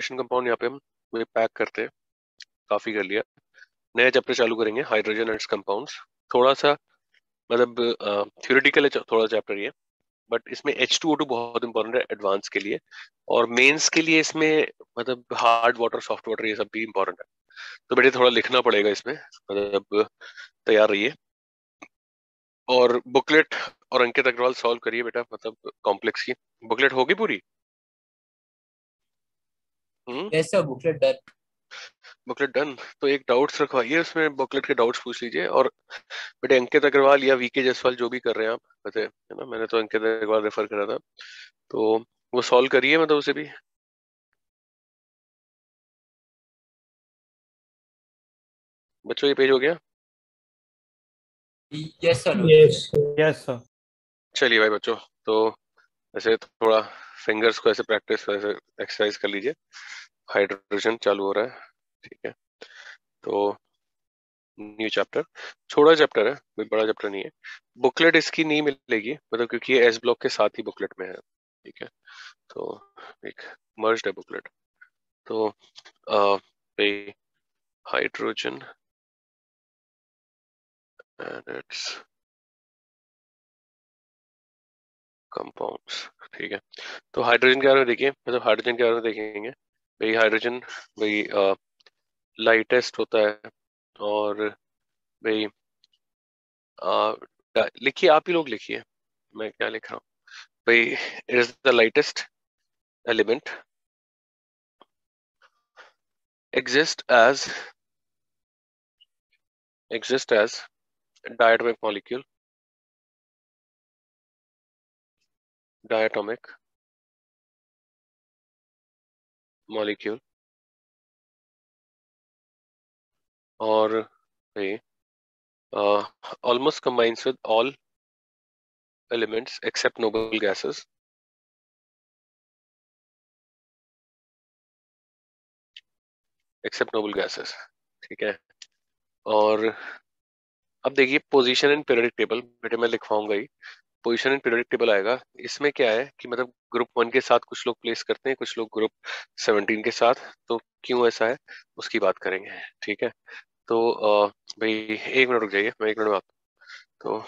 Hydrogen compound यहाँ पे हम पैक करते हैं, काफी कर लिया। नया चैप्टर चालू करेंगे, हाइड्रोजन एंड कंपाउंड्स। थोड़ा सा मतलब थ्योरेटिकल है थोड़ा चैप्टर ये, बट इसमें H2O2 बहुत इंपॉर्टेंट है एडवांस के लिए, और मेंस के लिए इसमें मतलब हार्ड वाटर सॉफ्ट वाटर ये सब भी इंपॉर्टेंट है। तो बेटे थोड़ा लिखना पड़ेगा इसमें, मतलब तैयार रहिए। और बुकलेट और अंकित अग्रवाल सॉल्व करिए बेटा, मतलब कॉम्प्लेक्स की बुकलेट होगी पूरी। Yes sir, booklet done. Booklet done. तो एक डाउट्स रखवाइए उसमें, बुकलेट के डाउट्स पूछ लीजिए। और बेटे अंकित अग्रवाल या वीके जायसवाल जो भी कर रहे हैं आप, पता है ना, मैंने तो अंकित अग्रवाल रेफर करा था, तो वो सॉल्व करिए मतलब उसे भी। बच्चों ये पेज हो गया? Yes sir. Yes yes sir. चलिए भाई बच्चों, तो ऐसे थोड़ा फिंगर्स को ऐसे प्रैक्टिस ऐसे एक्सरसाइज कर लीजिए। हाइड्रोजन चालू हो रहा है, ठीक है। तो न्यू चैप्टर, छोटा चैप्टर है, कोई बड़ा चैप्टर नहीं है। बुकलेट इसकी नहीं मिलेगी मतलब, क्योंकि ये एस ब्लॉक के साथ ही बुकलेट में है, ठीक है। तो एक मर्ज्ड है बुकलेट। तो हाइड्रोजन एंड इट्स कंपाउंड्स, ठीक है। तो हाइड्रोजन के बारे में देखिए, मतलब हाइड्रोजन के बारे में देखेंगे भाई। हाइड्रोजन भाई लाइटेस्ट होता है, और भाई लिखिए, आप ही लोग लिखिए, मैं क्या लिख रहा हूँ भाई। It is the lightest element, exist as diatomic molecule, diatomic molecule, और भाई almost combines with all elements except noble gases, ठीक है। और अब देखिए पोजीशन इन पीरियोडिक टेबल, बेटे मैं लिखवाऊंगा ही। पोजीशन इन पीरियोडिक टेबल आएगा, इसमें क्या है कि मतलब ग्रुप 1 के साथ कुछ लोग प्लेस करते हैं, कुछ लोग ग्रुप 17 के साथ, तो क्यों ऐसा है उसकी बात करेंगे, ठीक है। तो भाई एक मिनट रुक जाइए, मैं एक मिनट में आता हूं। तो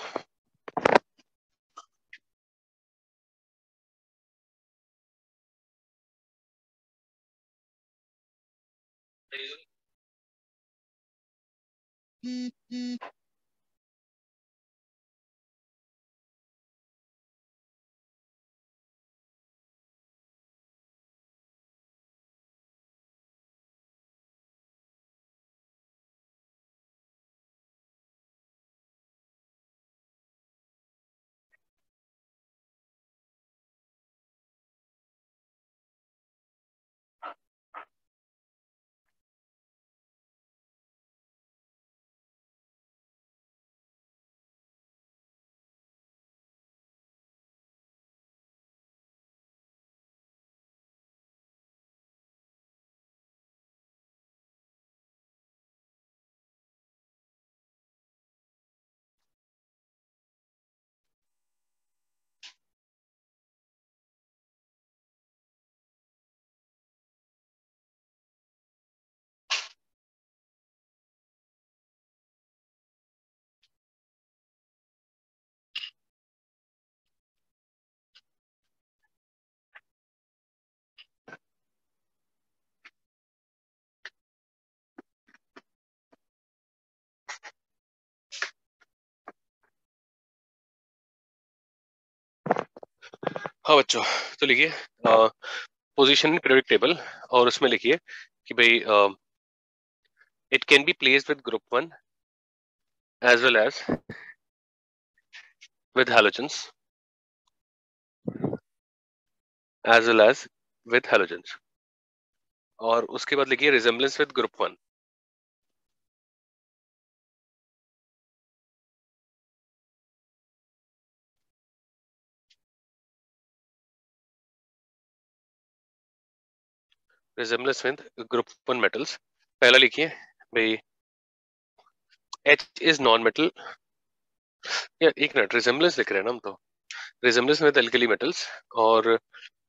हाँ बच्चों, तो लिखिए पोजीशन इन पीरियोडिक टेबल, और उसमें लिखिए कि भाई it can be placed with group 1 as well as with halogens, और उसके बाद लिखिए resemblance with group 1। Resemblance with group 1 metals. पहला लिखिए भाई H इज नॉन मेटल, या एक मिनट, रिजेम्बलेंस लिख रहे हैं ना हम, तो रिजेम्बलेंस विद एल्कली मेटल्स, और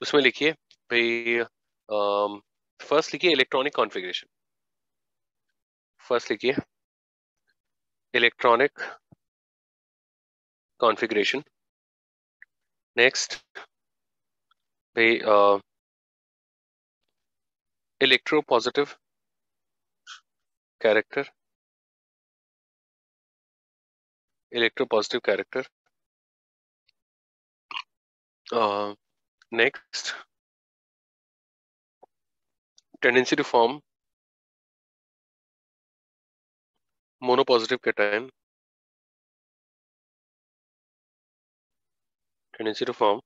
उसमें लिखिए भाई फर्स्ट लिखिए इलेक्ट्रॉनिक कॉन्फ़िगरेशन, फर्स्ट लिखिए इलेक्ट्रॉनिक कॉन्फ़िगरेशन। नेक्स्ट भाई electropositive character, electropositive character. Next tendency to form monopositive cation, tendency to form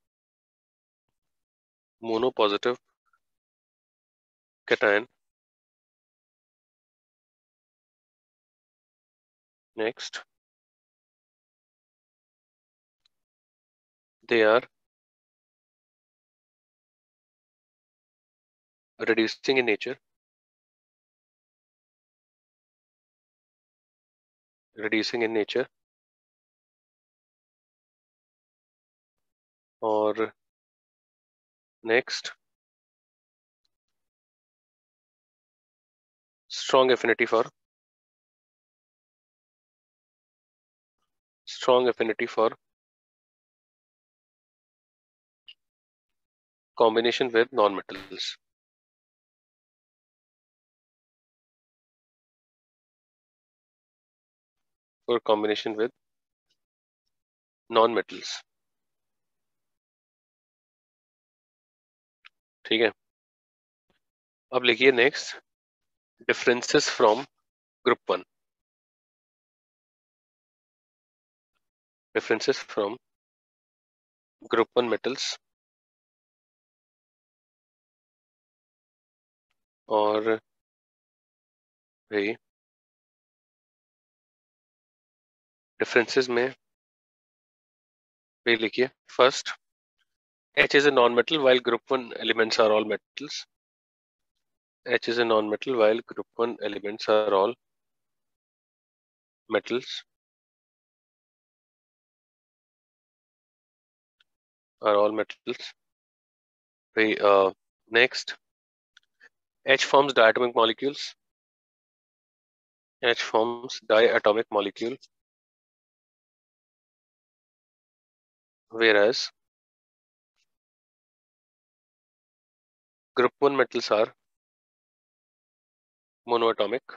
monopositive cation. Next they are reducing in nature, reducing in nature। और next strong affinity for, strong affinity for combination with non-metals, for combination with non-metals। ठीक है, अब लिखिए next differences from group one, differences from group one metals. और भाई differences में भाई लिखिए first H is a non-metal while group 1 elements are all metals, H is a non-metal while group 1 elements are all metals, are all metals। भाई next H forms diatomic molecules, H forms diatomic molecule, whereas group 1 metals are monoatomic,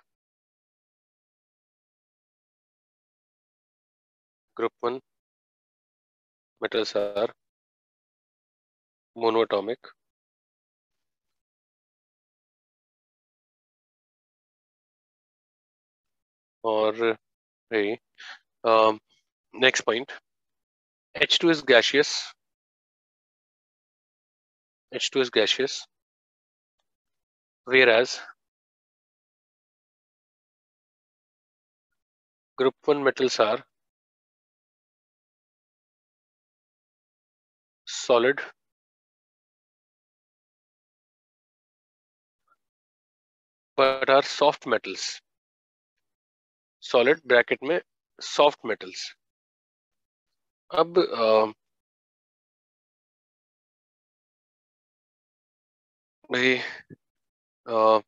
group 1 metals are monoatomic। और भाई next point H2 is gaseous, H2 is gaseous, whereas group 1 metals are solid, but are soft metals, solid bracket में soft metals। अब भाई अब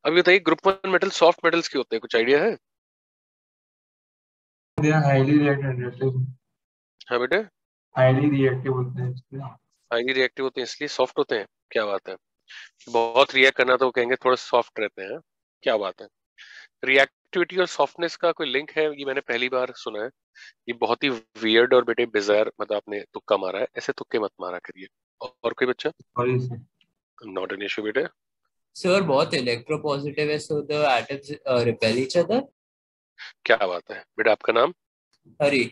ये बताइए group one metal soft metals के होते हैं, कुछ आइडिया है? हाईली रिएक्टिव, हाँ बेटे, हाईली रिएक्टिव होते हैं इसलिए। हाईली रिएक्टिव होते हैं इसलिए सॉफ्ट होते हैं, क्या बात है। बहुत रिएक्ट करना तो कहेंगे थोड़ा सॉफ्ट रहते हैं, क्या बात है। रिएक्टिविटी और सॉफ्टनेस का कोई लिंक है, ये मैंने पहली बार सुना है। ये बहुत ही वियर्ड और बेटे बिजार, मतलब आपने तुक्का मारा है, ऐसे तुक्के मत मारा करिए। और कोई बच्चा? नॉट एन इशू बेटे। सर बहुत इलेक्ट्रोपॉजिटिव है, so the atoms repel each other. क्या बात है बेटा, आपका नाम? हरी।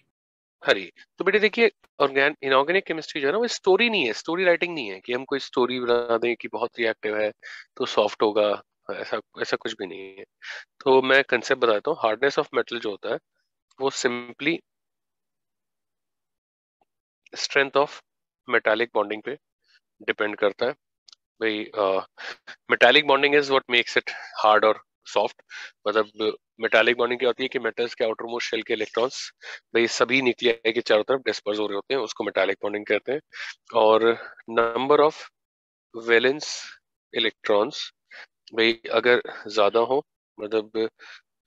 हरी। तो बेटे देखिए, इनऑर्गेनिक केमिस्ट्री जो है ना, वो स्टोरी नहीं है, स्टोरी राइटिंग नहीं है कि हम कोई स्टोरी बना दें कि बहुत रिएक्टिव है तो सॉफ्ट होगा, ऐसा ऐसा कुछ भी नहीं है। तो मैं कंसेप्ट बताता हूँ। हार्डनेस ऑफ मेटल जो होता है वो simply strength of metallic bonding पे डिपेंड करता है। भाई metallic bonding is what makes it hard और सॉफ्ट। मतलब मेटालिक बॉन्डिंग क्या होती है कि मेटल्स के आउटर मोस्ट शेल के इलेक्ट्रॉन्स भाई सभी न्यूक्लियाई के चारों तरफ डिस्पर्स हो रहे होते हैं, उसको मेटालिक बॉन्डिंग कहते हैं। और नंबर ऑफ वैलेंस इलेक्ट्रॉन्स भाई अगर ज्यादा हो मतलब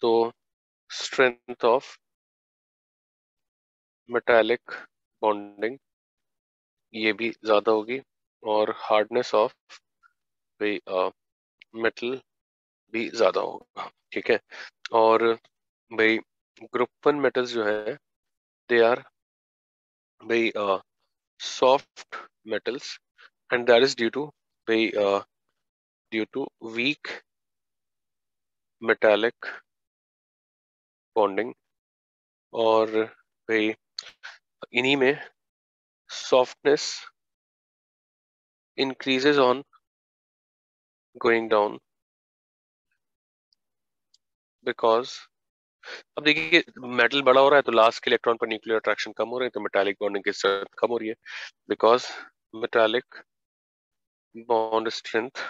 तो स्ट्रेंथ ऑफ मेटालिक बॉन्डिंग ये भी ज्यादा होगी, और हार्डनेस ऑफ भाई मेटल भी ज्यादा होगा। ठीक है। और भाई ग्रुप वन मेटल्स जो है दे आर भाई soft metals, and that is due to भाई due to weak metallic bonding, और भाई इन्हीं में softness increases on going down because अब देखिए मेटल बड़ा हो रहा है तो लास्ट के इलेक्ट्रॉन पर न्यूक्लियर अट्रैक्शन कम हो रही है, तो मेटालिक बॉन्डिंग की स्ट्रेंथ कम हो रही है because metallic bond strength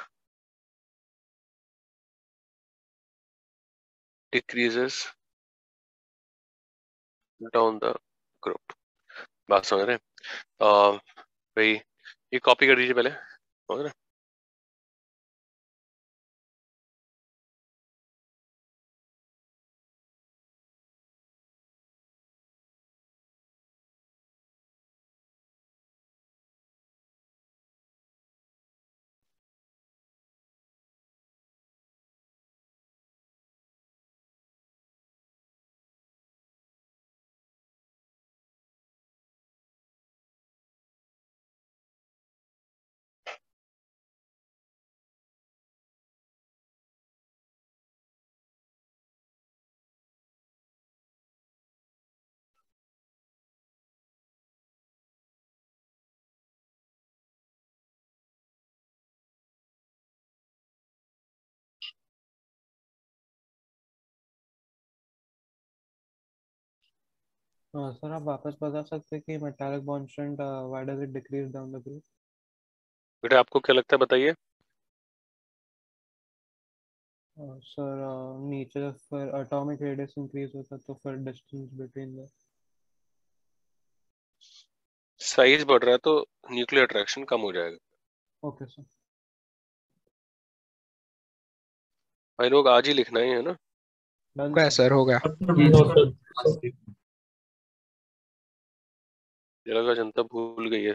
decreases down the group. बात समझ रहे हैं? भाई ये कॉपी कर दीजिए पहले, समझ रहे हैं? सर आप वापस बता सकते हैं कि metallic bond strength why does it decrease down the group? बेटा आपको क्या लगता है, बताइए। सर नीचे फिर एटॉमिक रेडियस इंक्रीज होता तो फिर डिस्टेंस बिटवीन द। साइज बढ़ रहा है तो न्यूक्लियर अट्रैक्शन कम हो जाएगा। Okay sir. भाई लोग आज ही लिखना ही है ना। डन गया सर। सर, हो गया। ये लगा जनता भूल गई है।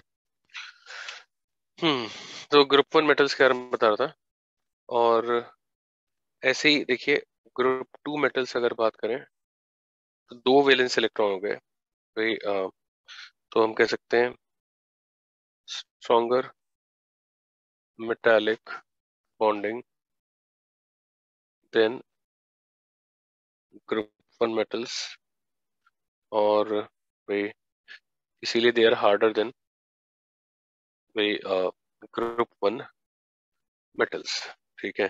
तो ग्रुप वन मेटल्स के बारे में बता रहा था, और ऐसे ही देखिए ग्रुप टू मेटल्स अगर बात करें तो दो वैलेंस इलेक्ट्रॉन हो गए भाई। तो हम कह सकते हैं stronger metallic bonding than group one metals, और भाई इसीलिए दे आर हार्डर देन भाई ग्रुप वन मेटल्स। ठीक है।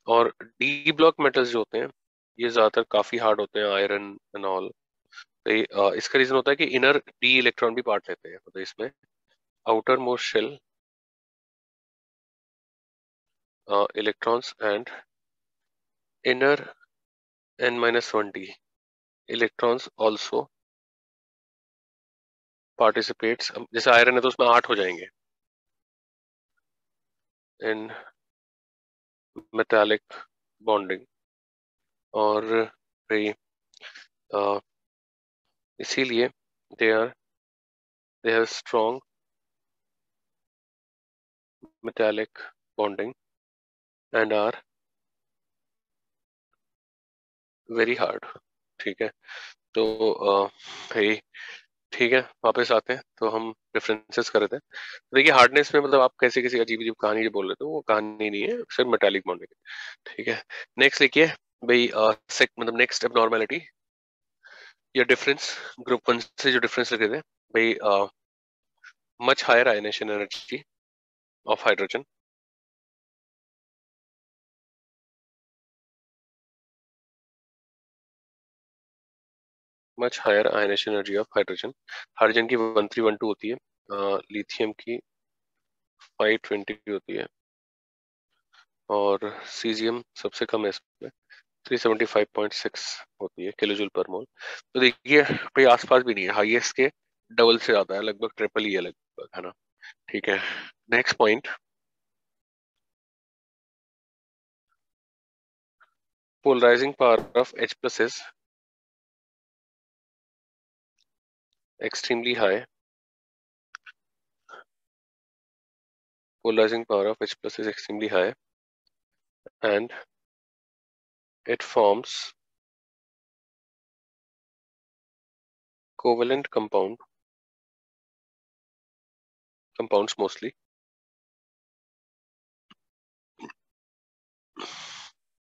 और डी ब्लॉक मेटल्स जो होते हैं ये ज्यादातर काफी हार्ड होते हैं, आयरन एंड ऑल। इसका रीजन होता है कि इनर डी इलेक्ट्रॉन भी पार्ट लेते हैं, मतलब इसमें outermost shell electrons and inner n-1d electrons also participates। अब जैसे आयरन है तो उसमें 8 हो जाएंगे in metallic bonding, और भाई इसीलिए they have strong metallic bonding and are very hard। ठीक है। तो भाई ठीक है, वापस आते हैं तो हम डिफरेंसेस कर रहे थे। तो देखिए हार्डनेस में मतलब आप कैसे किसी अजीब अजीब कहानी जो बोल रहे थे वो कहानी नहीं है, सिर्फ मेटालिक बॉन्डिंग है। ठीक है। नेक्स्ट लिखिए भाई मतलब नेक्स्ट एबनॉर्मेलिटी या डिफरेंस ग्रुप वन से जो डिफरेंस लिखे थे भाई, much higher ionisation energy of hydrogen, much higher ionisation energy of hydrogen. Hydrogen की 1312 होती है, लिथियम की 520 होती है, और सीजियम सबसे कम है इसमें 375.6 होती है किलो जूल पर मोल। तो देखिए भाई आसपास भी नहीं है, हाईएस्ट के डबल से ज्यादा है, लगभग ट्रिपल ही है लगभग, है ना। ठीक है। Next point polarizing power of H plus is extremely high. Polarizing power of H plus is extremely high, and it forms covalent compounds mostly,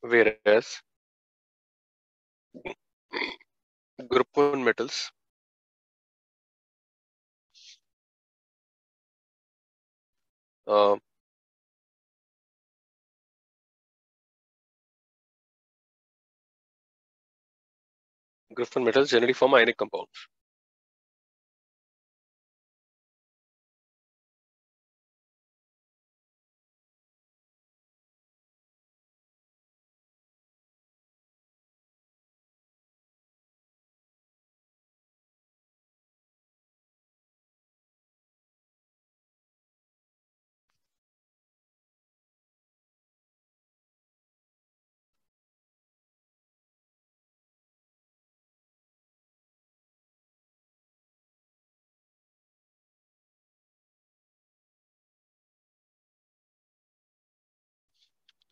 whereas group 1 metals generally form ionic compounds.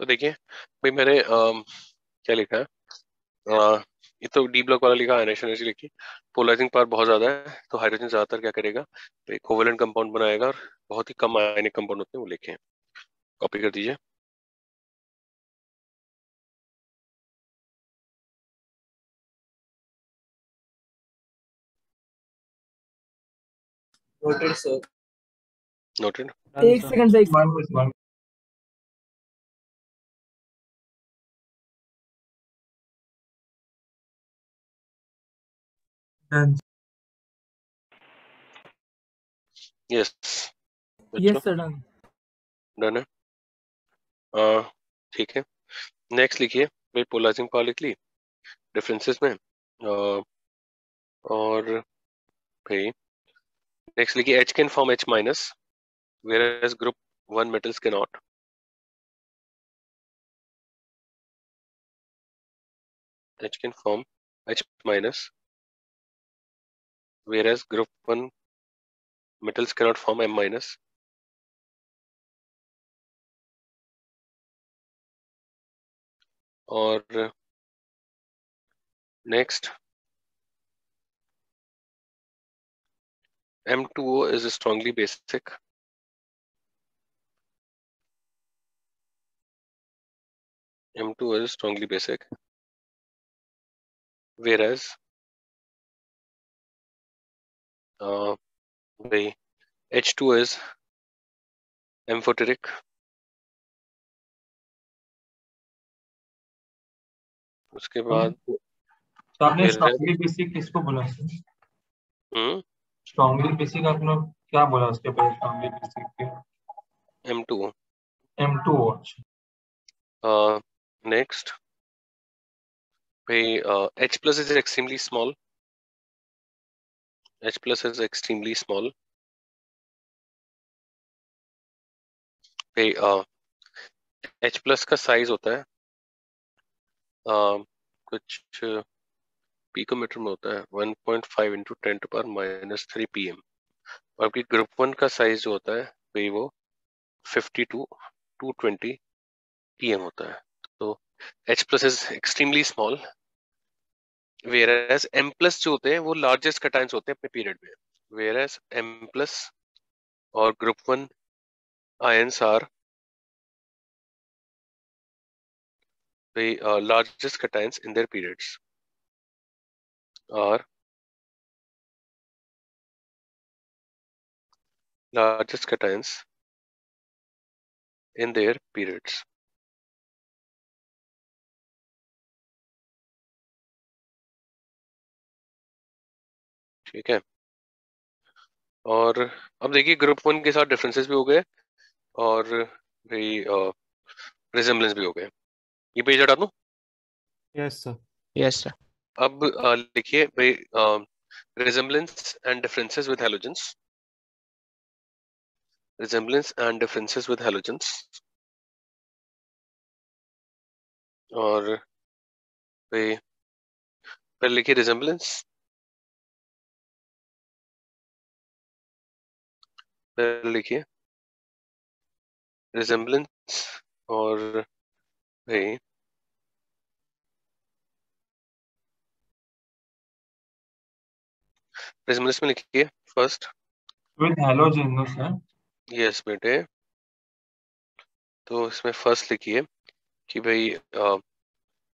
तो देखिए भाई मैंने क्या लिखा है, ये तो D block वाला लिखा, आयनेशन एनर्जी लिखी, पोलराइजिंग पावर बहुत ज्यादा है तो हाइड्रोजन ज्यादातर क्या करेगा, तो कोवेलेंट कंपाउंड बनाएगा और बहुत ही कम आयनिक कंपाउंड होते हैं वो लिखे हैं, कॉपी कर दीजिए। Noted, sir. नोटेड। एक सेकंड से एक Done. Yes yes sir done. Done है। ठीक है, नेक्स्ट लिखिए भाई, पोलराइजिंग पावर लिख ली डिफरेंसेस में, और भाई नेक्स्ट लिखिए H can form H minus whereas group 1 metals cannot. H can form H minus whereas group 1 metals cannot form M minus. और next M2O is strongly basic. M2O is strongly basic, whereas the H2 is amphoteric. उसके बाद तो आपने strongly basic किसको बोला sir? Strongly basic आपने क्या बोला उसके पहले? स्ट्रांगली बेसिक के M2O. M2O। Next भाई H plus is extremely small. H plus is extremely small. भाई H plus का साइज होता है कुछ पिकोमीटर में होता है 1.5 into 10⁻³ pm, और आपकी ग्रुप 1 का साइज जो होता है भाई वो 50 to 220 pm होता है। तो H plus is extremely small, whereas M plus जो होते हैं वो लार्जेस्ट कैटायंस होते हैं अपने पीरियड में, whereas M plus और group 1 ions are the largest cations in their periods, are largest cations in their periods. ठीक है, और अब देखिए ग्रुप 1 के साथ डिफरेंसेस भी हो गए और भाई रिजेम्बलेंस भी हो गए। ये पेज हटा दूं? Yes sir. Yes, sir. अब लिखिए भाई resemblance and differences with halogens, resemblance and differences with halogens, और फिर लिखिए रिजेम्बलेंस, फिर लिखिए रिजेम्बलेंस और भाई रिजेम्बलेंस में लिखिए फर्स्ट with halogens है। यस बेटे, तो इसमें फर्स्ट लिखिए कि भाई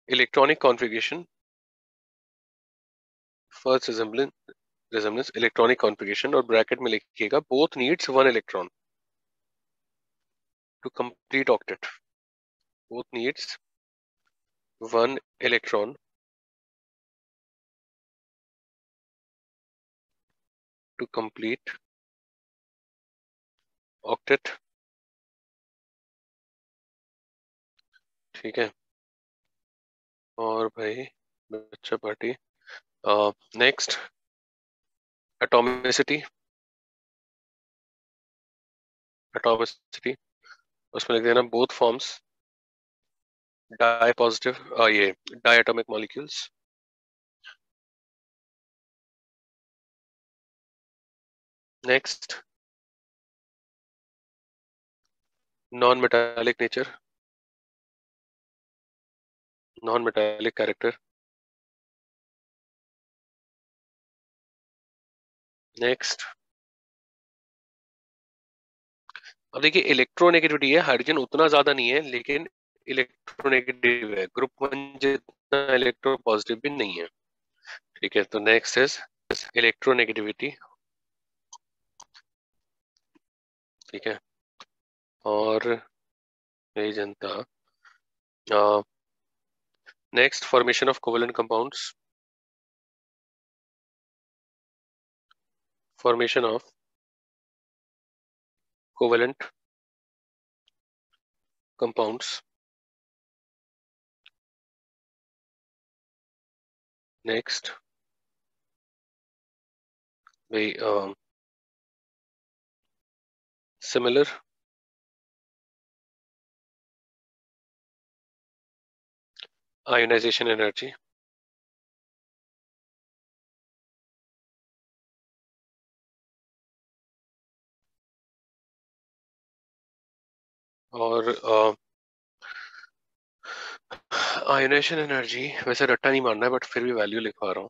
electronic configuration, first resemblance electronic configuration, और ब्रैकेट में लिखिएगा both needs 1 electron to complete octet, both needs 1 electron to complete octet. ठीक है, और भाई बच्चा पार्टी नेक्स्ट एटॉमिसिटी, एटॉमिसिटी उसमें लिख देना बोथ फॉर्म्स डाई पॉजिटिव ये diatomic molecules. Next non metallic nature, non metallic character. Next अब देखिए इलेक्ट्रोनेगेटिविटी है, हाइड्रोजन उतना ज्यादा नहीं है लेकिन इलेक्ट्रोनेगेटिव है, ग्रुप 1 जितना इलेक्ट्रो पॉजिटिव भी नहीं है। ठीक है, तो नेक्स्ट इज इलेक्ट्रोनेगेटिविटी। ठीक है, और यही जनता next formation of covalent compounds, formation of covalent compounds. Next भाई सिमिलर आयोनाइजेशन एनर्जी, और आयोनाइजेशन एनर्जी वैसे रट्टा नहीं मारना है बट फिर भी वैल्यू लिखवा रहा हूँ,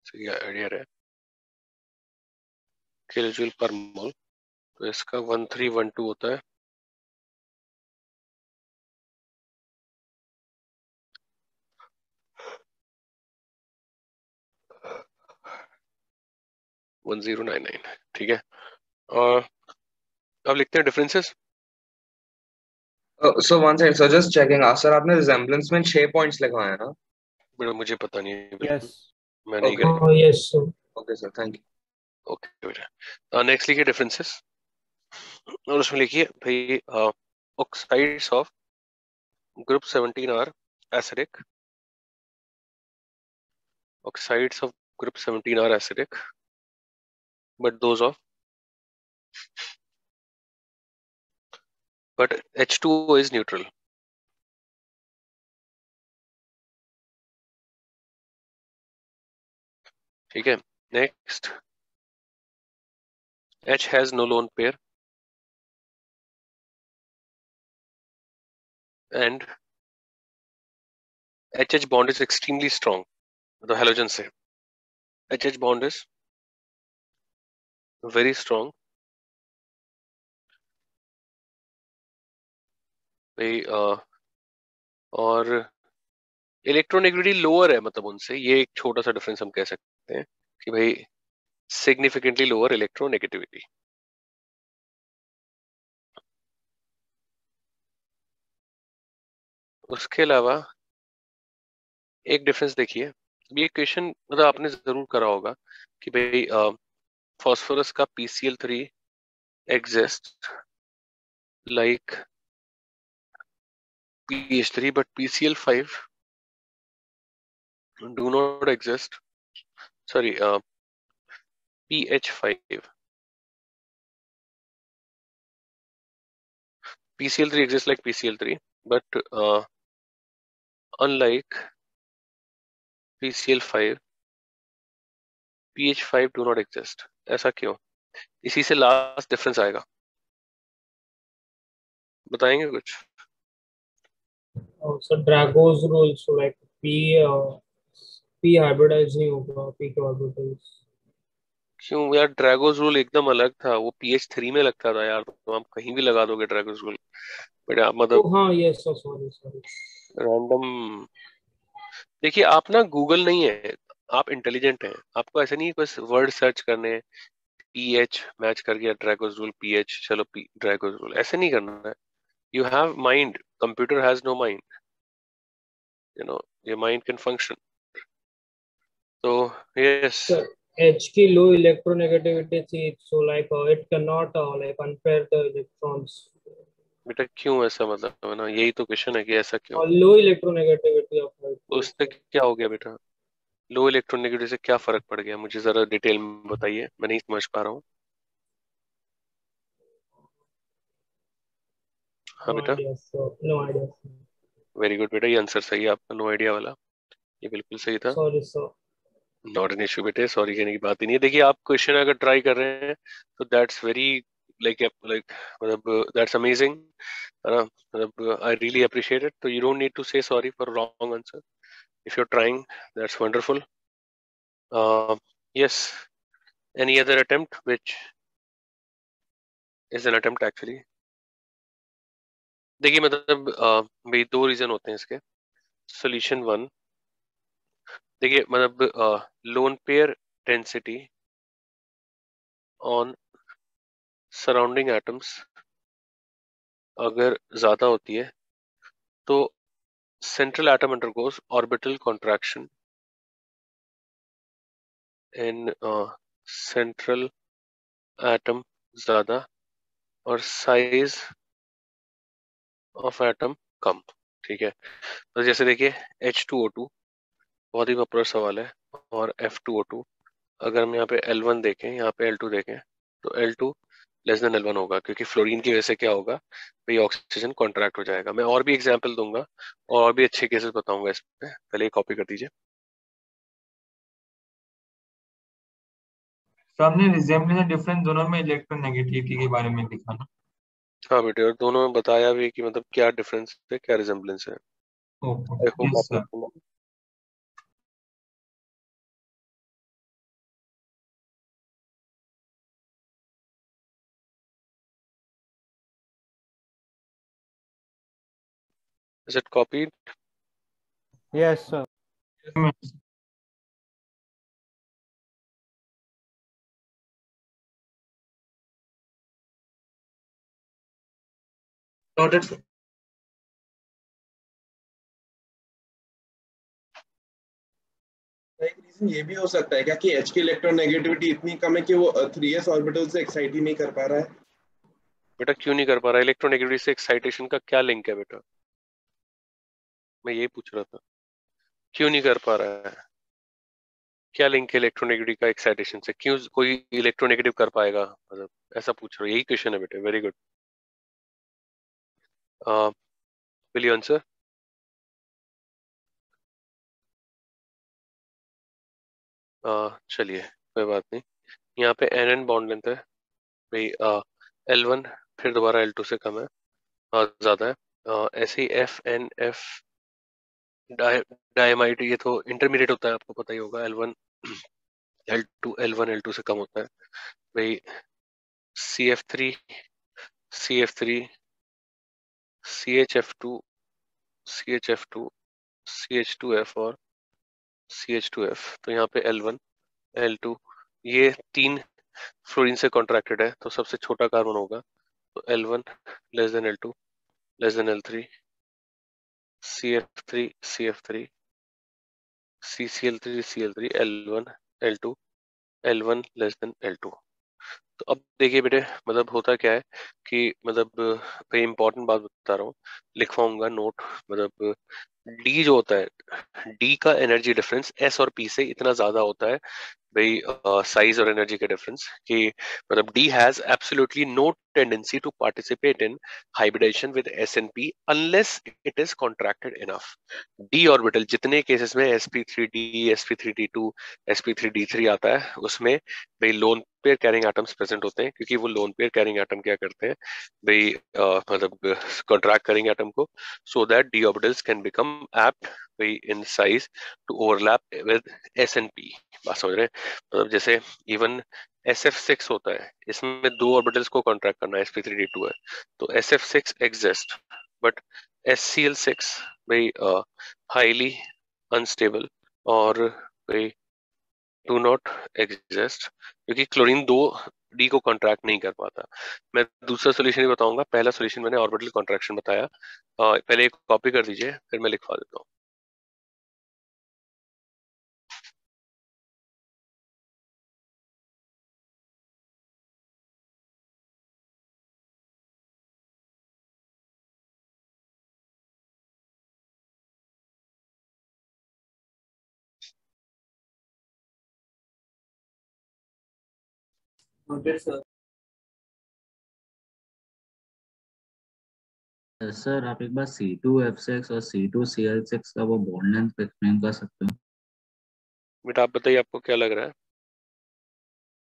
सही आइडिया रहे, किलो जूल पर मोल। तो इसका 1312 होता है, वन 1099। ठीक है, और अब लिखते हैं differences. So one second, so just checking. Sir आपने resemblance में 6 पॉइंट्स लिखवाए हैं ना? बेटा मुझे पता नहीं है बिल्कुल, Yes. मैं नहीं Okay. करूँगा। Oh, yes, sir. Okay sir, thank you. Okay बेटा, नेक्स्ट लिखिए डिफरेंसेस, और उसमें लिखिए भाई oxides of group 17 are acidic, oxides of group 17 are acidic but those of but H2O is neutral. ठीक है, next H has no lone pair and HH bond is extremely strong, the halogen से HH bond is very strong भाई और electronegativity lower है, मतलब उनसे, ये एक छोटा सा डिफरेंस हम कह सकते हैं कि भाई सिग्निफिकेंटली लोअर इलेक्ट्रोनेगेटिविटी। उसके अलावा एक डिफरेंस देखिए, ये क्वेश्चन मतलब आपने जरूर करा होगा कि भाई phosphorus का PCl3 exists like PH3 but PCl5 do not exist, sorry PH5, PCl3 exists like PCl3 but unlike PCl5 pH5 do not exist, ऐसा क्यों? इसी से लास्ट डिफरेंस आएगा, बताएंगे कुछ? So Drago's rule, so like P hybridized नहीं होगा, P को hybridized. क्यों यार, ड्रैगोस रूल एकदम अलग था, वो pH3 में लगता था यार, तो आप कहीं भी लगा दोगे ड्रैगोस रूल, बट आप Oh मतलब हाँ, yes, so sorry. रैंडम। देखिए आप ना गूगल नहीं है, आप इंटेलिजेंट हैं, आपको ऐसा नहीं है बस वर्ड सर्च करने, पीएच मैच कर गया ड्रैगोस रूल, पीएच चलो ड्रैगोस रूल, ऐसे नहीं करना है। You have mind, computer has no mind, you know, your mind can function. तो यस So H की low electronegativity थी, so like it cannot like unpair the electrons. बेटा क्यों ऐसा, मतलब है ना, यही तो क्वेश्चन है कि ऐसा क्यों? और low electronegativity of light. उससे क्या हो गया बेटा? लो इलेक्ट्रोनेगेटिविटी से क्या फर्क पड़ गया, मुझे जरा डिटेल में बताइए, मैं नहीं समझ पा रहा हूँ। हाँ No बेटा, idea, so no idea. Very good बेटा, ये आंसर सही है आपका, नो आइडिया वाला, ये बिल्कुल सही था। Sorry, sir. Not an issue बेटे, सॉरी कहने की बात ही नहीं है। देखिए आप क्वेश्चन अगर ट्राई कर रहे हैं तो दैट्स वेरी लाइक मतलब दैट्स अमेजिंग, है ना, मतलब आई रियली अप्रिशिएट इट। तो you don't need to say sorry for wrong answer if you are trying, that's wonderful. Yes, any other attempt which is an attempt actually? देखिए मतलब भाई दो reason होते हैं इसके। सोल्यूशन वन, देखिए मतलब lone pair density on surrounding atoms अगर ज्यादा होती है तो central atom undergoes orbital contraction in central atom ज्यादा और size of atom कम, ठीक है। तो जैसे देखिए H2O2 बहुत ही पॉपुलर सवाल है, और F2O2, अगर हम यहाँ पे L1 देखें, यहाँ पे L2 देखें, तो L2 लेस देन L1 होगा, क्योंकि फ्लोरीन की वजह से क्या होगा भाई, ऑक्सीजन कॉन्ट्रैक्ट हो जाएगा। मैं और भी एग्जाम्पल दूंगा और भी अच्छे केसेस बताऊंगा इस पे, पहले कॉपी कर दीजिए। तो हमने रिजेम्बलेंस डिफरेंस दोनों में इलेक्ट्रोनेगेटिविटी के बारे में लिखा ना। हाँ बेटे, और दोनों में बताया भी कि मतलब क्या डिफरेंस है, क्या रिजेम्बलेंस है। ओके, आई होप यस आप सर। लोग को is it copied? Yes, sir. Noted, sir. एक रीजन ये भी हो सकता है क्या कि H की इलेक्ट्रोनेगेटिविटी इतनी कम है कि वो 3s ऑर्बिटल से एक्साइट ही नहीं कर पा रहा है? बेटा क्यों नहीं कर पा रहा? इलेक्ट्रोनेगेटिविटी से एक्साइटेशन का क्या लिंक है बेटा, मैं ये पूछ रहा था, क्यों नहीं कर पा रहा है? क्या लिंक है इलेक्ट्रोनेगेटिविटी का एक्साइटेशन से? क्यों कोई इलेक्ट्रोनेगेटिव कर पाएगा, मतलब ऐसा पूछ रहा हूँ, यही क्वेश्चन है बेटे। Very good, will you answer? चलिए कोई बात नहीं, यहाँ पे एन बॉन्ड लेंथ है भाई, L1 फिर दोबारा L2 से कम है, ज्यादा है। ऐसे ही FNF डायमाइड, ये तो इंटरमीडिएट होता है, आपको पता ही होगा। L1 L2 से कम होता है भाई। CF3 CF3 CHF2 CHF2 CH2F और CH2F। तो यहाँ पे L1 L2 ये तीन फ्लोरीन से कॉन्ट्रैक्टेड है, तो सबसे छोटा कार्बन होगा, तो L1 less than L2 less than L3, CF3 CF3 CCl3 CL3 L1 L2 L1 less than L2। तो अब देखिए बेटे, मतलब होता क्या है कि मतलब भाई इंपॉर्टेंट बात बता रहा हूँ, लिखवाऊंगा नोट। मतलब डी जो होता है, डी का एनर्जी डिफरेंस एस और पी से इतना ज्यादा होता है भाई, साइज और एनर्जी का डिफरेंस, कि मतलब d has absolutely no tendency to participate in hybridisation with s and p unless it is contracted enough. D orbital जितने केसेस में sp3d sp3d2 sp3d3 आता है, उसमें भाई lone pair carrying atoms present होते हैं, क्योंकि वो लोन पेयर कैरिंग एटम क्या करते हैं भाई, मतलब कॉन्ट्रैक्ट करेंगे एटम को, so that d orbitals can become apt भाई in size to overlap with s and p. बात समझ रहे हैं? मतलब जैसे इवन SF6 होता है, इसमें दो ऑर्बिटल्स को कॉन्ट्रैक्ट करना है, sp3d2 है, तो SF6 एग्जिस्ट, बट SCl6 भाई हाईली अनस्टेबल और भाई डू नॉट एग्जिस्ट, क्योंकि क्लोरीन दो डी को कॉन्ट्रैक्ट नहीं कर पाता। मैं दूसरा सोल्यूशन ही बताऊंगा, पहला सोल्यूशन मैंने ऑर्बिटल कॉन्ट्रैक्शन बताया। पहले एक कॉपी कर दीजिए, फिर मैं लिखवा देता हूँ। Noted, sir. सर आप एक बार C2F6 और C2Cl6 का वो बॉन्ड लेंथ एक्सप्लेन कर सकते हो? बेटा आप बताइए, आपको क्या लग रहा है?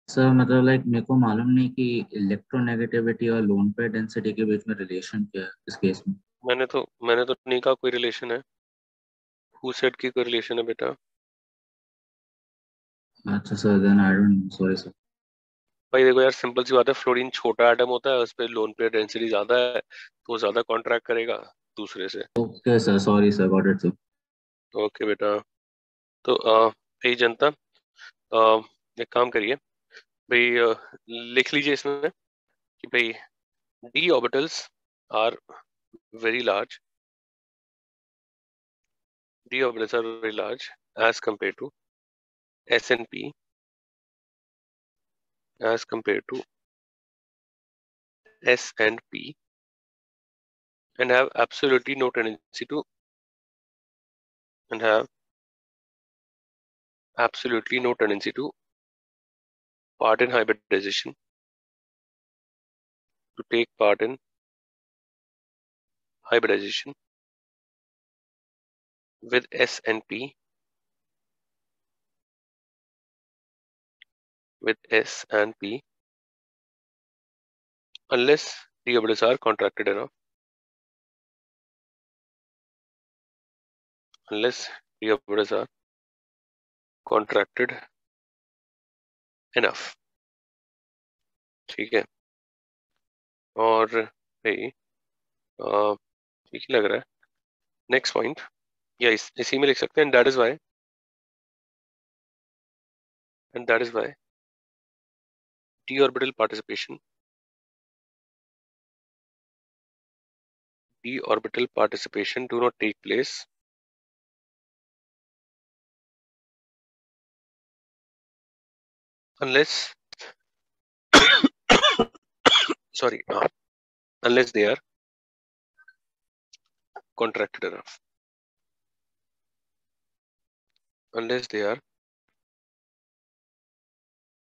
सर मतलब लाइक मेरे को मालूम नहीं कि इलेक्ट्रोनेगेटिविटी और लोन पेयर डेंसिटी के बीच में रिलेशन क्या है इस केस में। मैंने तो नहीं कहा कोई रिलेशन है। हु सेड की कोई रिलेशन है बेटा? अच्छा sir, then I don't know, sorry sir. भाई देखो यार, सिंपल सी बात है, फ्लोरीन छोटा एटम होता है, उस पर लोन पेयर डेंसिटी ज्यादा है, तो वो ज्यादा कॉन्ट्रैक्ट करेगा दूसरे से। Okay sir, sorry sir, got it sir. Okay बेटा। तो भाई जनता, एक काम करिए भाई, लिख लीजिए इसमें कि भाई d orbitals are very large, d orbitals are very large as compared to S and P, as compared to S and P, and have absolutely no tendency to, and have absolutely no tendency to part in hybridization, to take part in hybridization with S and P, with S and P, unless the orbitals are contracted enough, unless the orbitals are contracted enough। ठीक है, और भाई ठीक ही लग रहा है। Next point, या इसी में लिख सकते हैं, that is why, and that is why d orbital participation, d orbital participation do not take place unless sorry, unless they are contracted enough, unless they are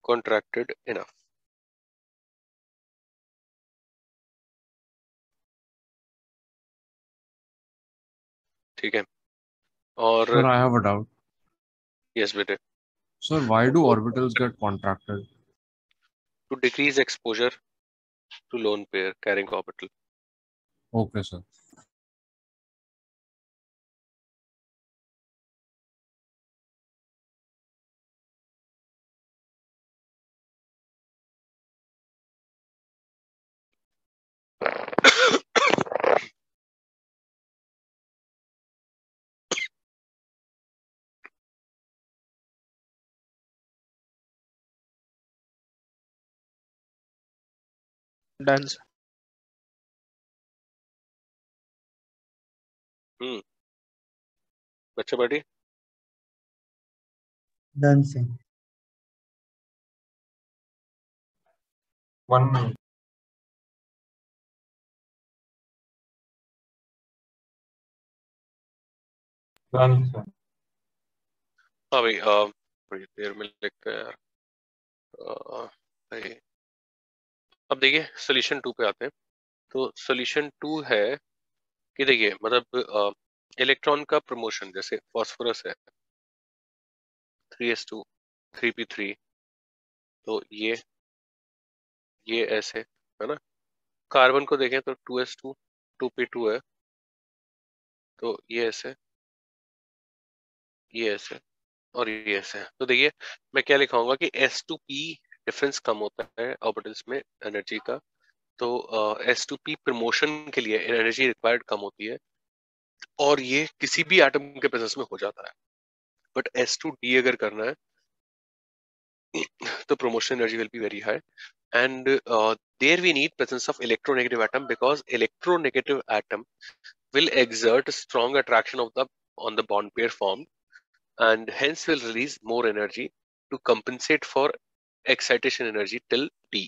contracted enough। ठीक है, और Sir, I have a doubt. Yes बेटे, Sir, why do orbitals get contracted? to decrease exposure to lone pair carrying orbital। Okay, sir. Done, sir. बच्चा party Done, sir. 1 minute. Done, sir. हाँ भाई, थोड़ी देर में लिखते हैं यार। भाई अब देखिए सोल्यूशन 2 पे आते हैं। तो सोल्यूशन 2 है कि देखिए मतलब इलेक्ट्रॉन का प्रमोशन, जैसे फास्फोरस है 3s2 3p3, तो ये ऐसे है ना। कार्बन को देखें तो 2s2 2p2 है, तो ये ऐसे, ये ऐसे और ये ऐसे। तो देखिए मैं क्या लिखाऊंगा कि S2P डिफरेंस कम होता है ऑर्बिटल्स में एनर्जी का, तो S2P प्रमोशन के लिए एनर्जी रिक्वायर्ड कम होती है और ये किसी भी एटम के प्रेजेंस में हो जाता है। बट S2D अगर करना है तो promotion energy will be very high, and there we need presence of electronegative atom, because electronegative atom will exert strong attraction of the on the bond pair formed, and hence will release more energy to compensate for excitation energy till D।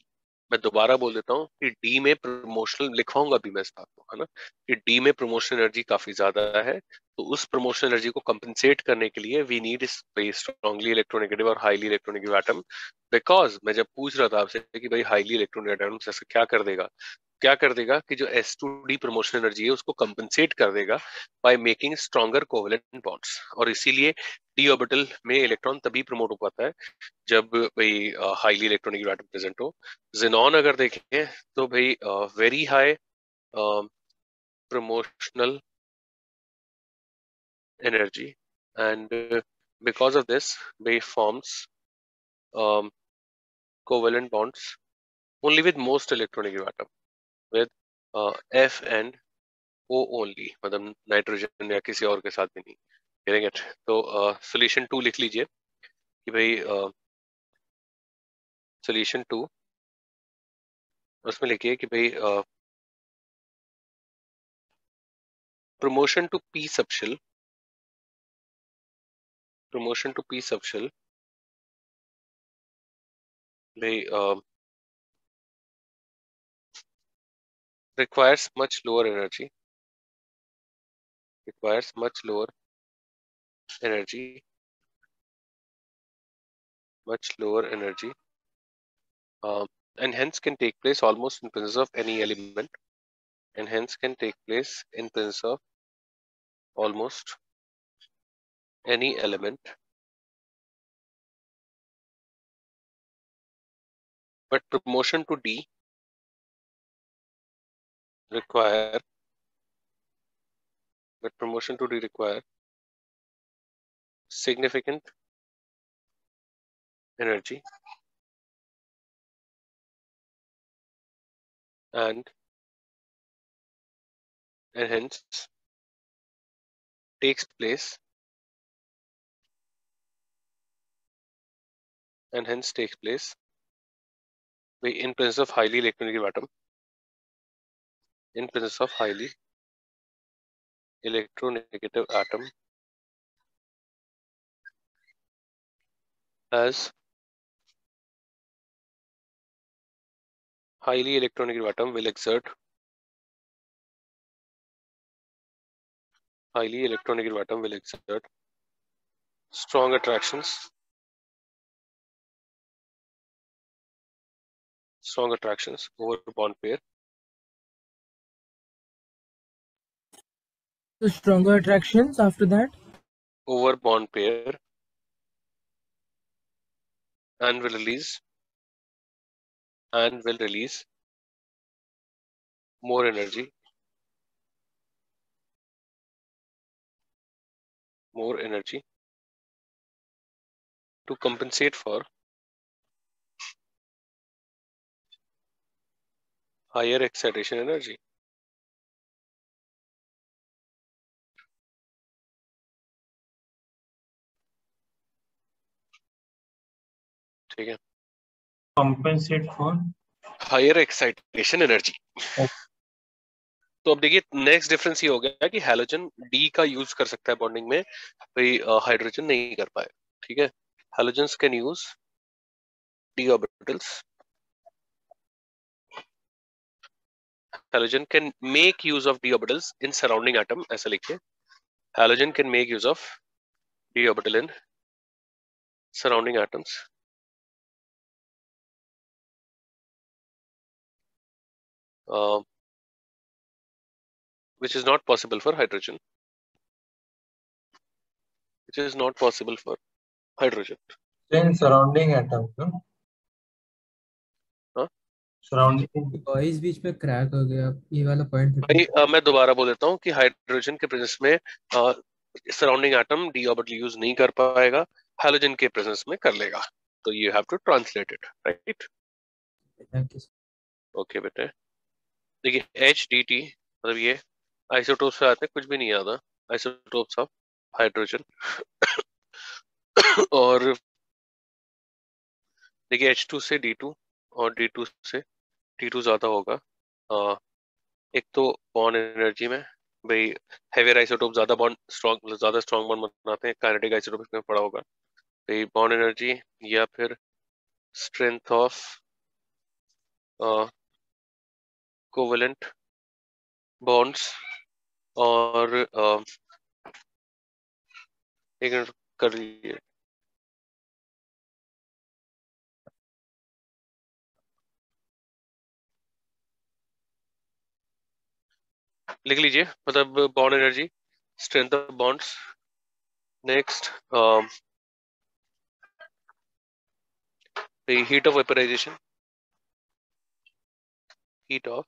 मैं दोबारा बोल देता हूँ कि D में promotional लिखवाऊंगा भी मैं इस बात को, है ना, कि डी में प्रमोशनल एनर्जी काफी ज्यादा है, तो उस प्रमोशनल एनर्जी को कंपनसेट करने के लिए वी नीड स्ट्रांगली इलेक्ट्रोनेगेटिव और हाईली इलेक्ट्रोनेगेटिव एटम। बिकॉज मैं जब पूछ रहा था आपसे कि भाई हाईली इलेक्ट्रोनेगेटिव एटम जैसे क्या कर देगा कि जो S2D प्रमोशन एनर्जी है उसको कंपनसेट कर देगा by making stronger covalent bonds, और इसीलिए डी ऑर्बिटल में इलेक्ट्रॉन तभी प्रमोट हो पाता है जब भाई हाईली इलेक्ट्रोनिक एटम प्रेजेंट हो। जेनॉन अगर देखें तो भाई very high promotional energy, and because of this wave forms covalent bonds only with most electronegative atom with F and O only, मतलब नाइट्रोजन या किसी और के साथ भी नहीं। getting it? तो सोल्यूशन 2 लिख लीजिए कि भाई सोल्यूशन 2 उसमें लिखिए कि भाई promotion to P subshell they requires much lower energy and hence can take place almost in presence of any element, almost any element, but promotion to D require significant energy and hence takes place in presence of highly electronegative atom, as highly electronegative atom will exert strong attractions over bond pair. So stronger attractions after that? Over bond pair, and will release more energy to compensate for higher excitation energy. ठीक है, Compensate for higher excitation energy. तो अब देखिए next difference ये हो गया कि halogen D का यूज कर सकता है बॉन्डिंग में, भाई हाइड्रोजन नहीं कर पाए। ठीक है, halogens can use D orbitals halogen can make use of d orbitals in surrounding atom, ऐसा लिखिए, halogen can make use of d orbital in surrounding atoms, which is not possible for hydrogen, which is not possible for hydrogen. In surrounding atoms, no? हाँ? Surrounding. Voice बीच में crack हो गया, ये वाला point भाई मैं दोबारा बोल देता हूँ कि हाइड्रोजन के प्रेजेंस में surrounding atom D orbital use नहीं कर पाएगा, हैलोजन के प्रेजेंस में कर लेगा. तो you have to translate it, right? Thank you. Okay बेटे, देखिए एच डी टी मतलब ये आइसोटोप से आते हैं, कुछ भी नहीं आता, आइसोटोप्स ऑफ हाइड्रोजन. और देखिए H2 से D2 और D2 से T2 ज्यादा होगा. एक तो बॉन्ड एनर्जी में भाई हेवियर आइसोटोप ज्यादा बॉन्ड स्ट्रॉन्ग, ज्यादा स्ट्रॉन्ग बॉन्ड बनाते हैं, काइनेटिक आइसोटोप इसमें पड़ा होगा भाई बॉन्ड एनर्जी या फिर स्ट्रेंथ ऑफ कोवेलेंट बॉन्ड्स. और एक मिनट कर लीजिए, लिख लीजिए, मतलब bond energy, strength of bonds, next the heat of vaporization, heat of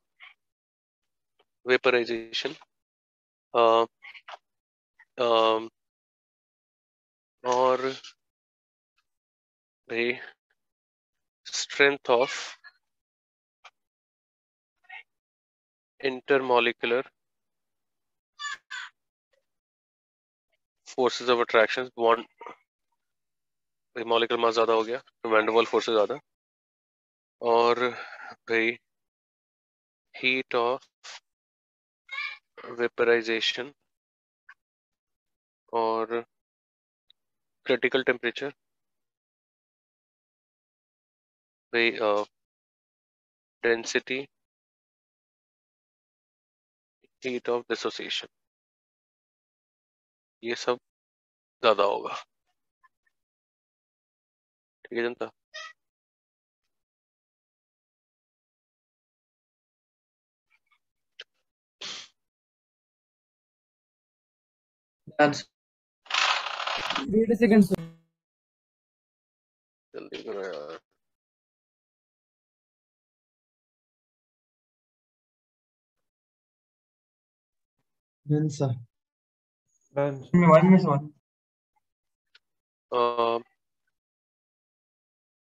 vaporization, और the strength of intermolecular forces of attraction. Bond molecular mass ज्यादा हो गया तो वैन डर वाल्स फोर्सेस ज्यादा, और भाई हीट ऑफ वेपराइजेशन और क्रिटिकल टेम्परेचर, भाई डेंसिटी, हीट ऑफ डिसोसिएशन, ये सब ज्यादा होगा. ठीक है जनता? Wait a second, sir. जल्दी करो यार. Done, sir. Done. One miss one.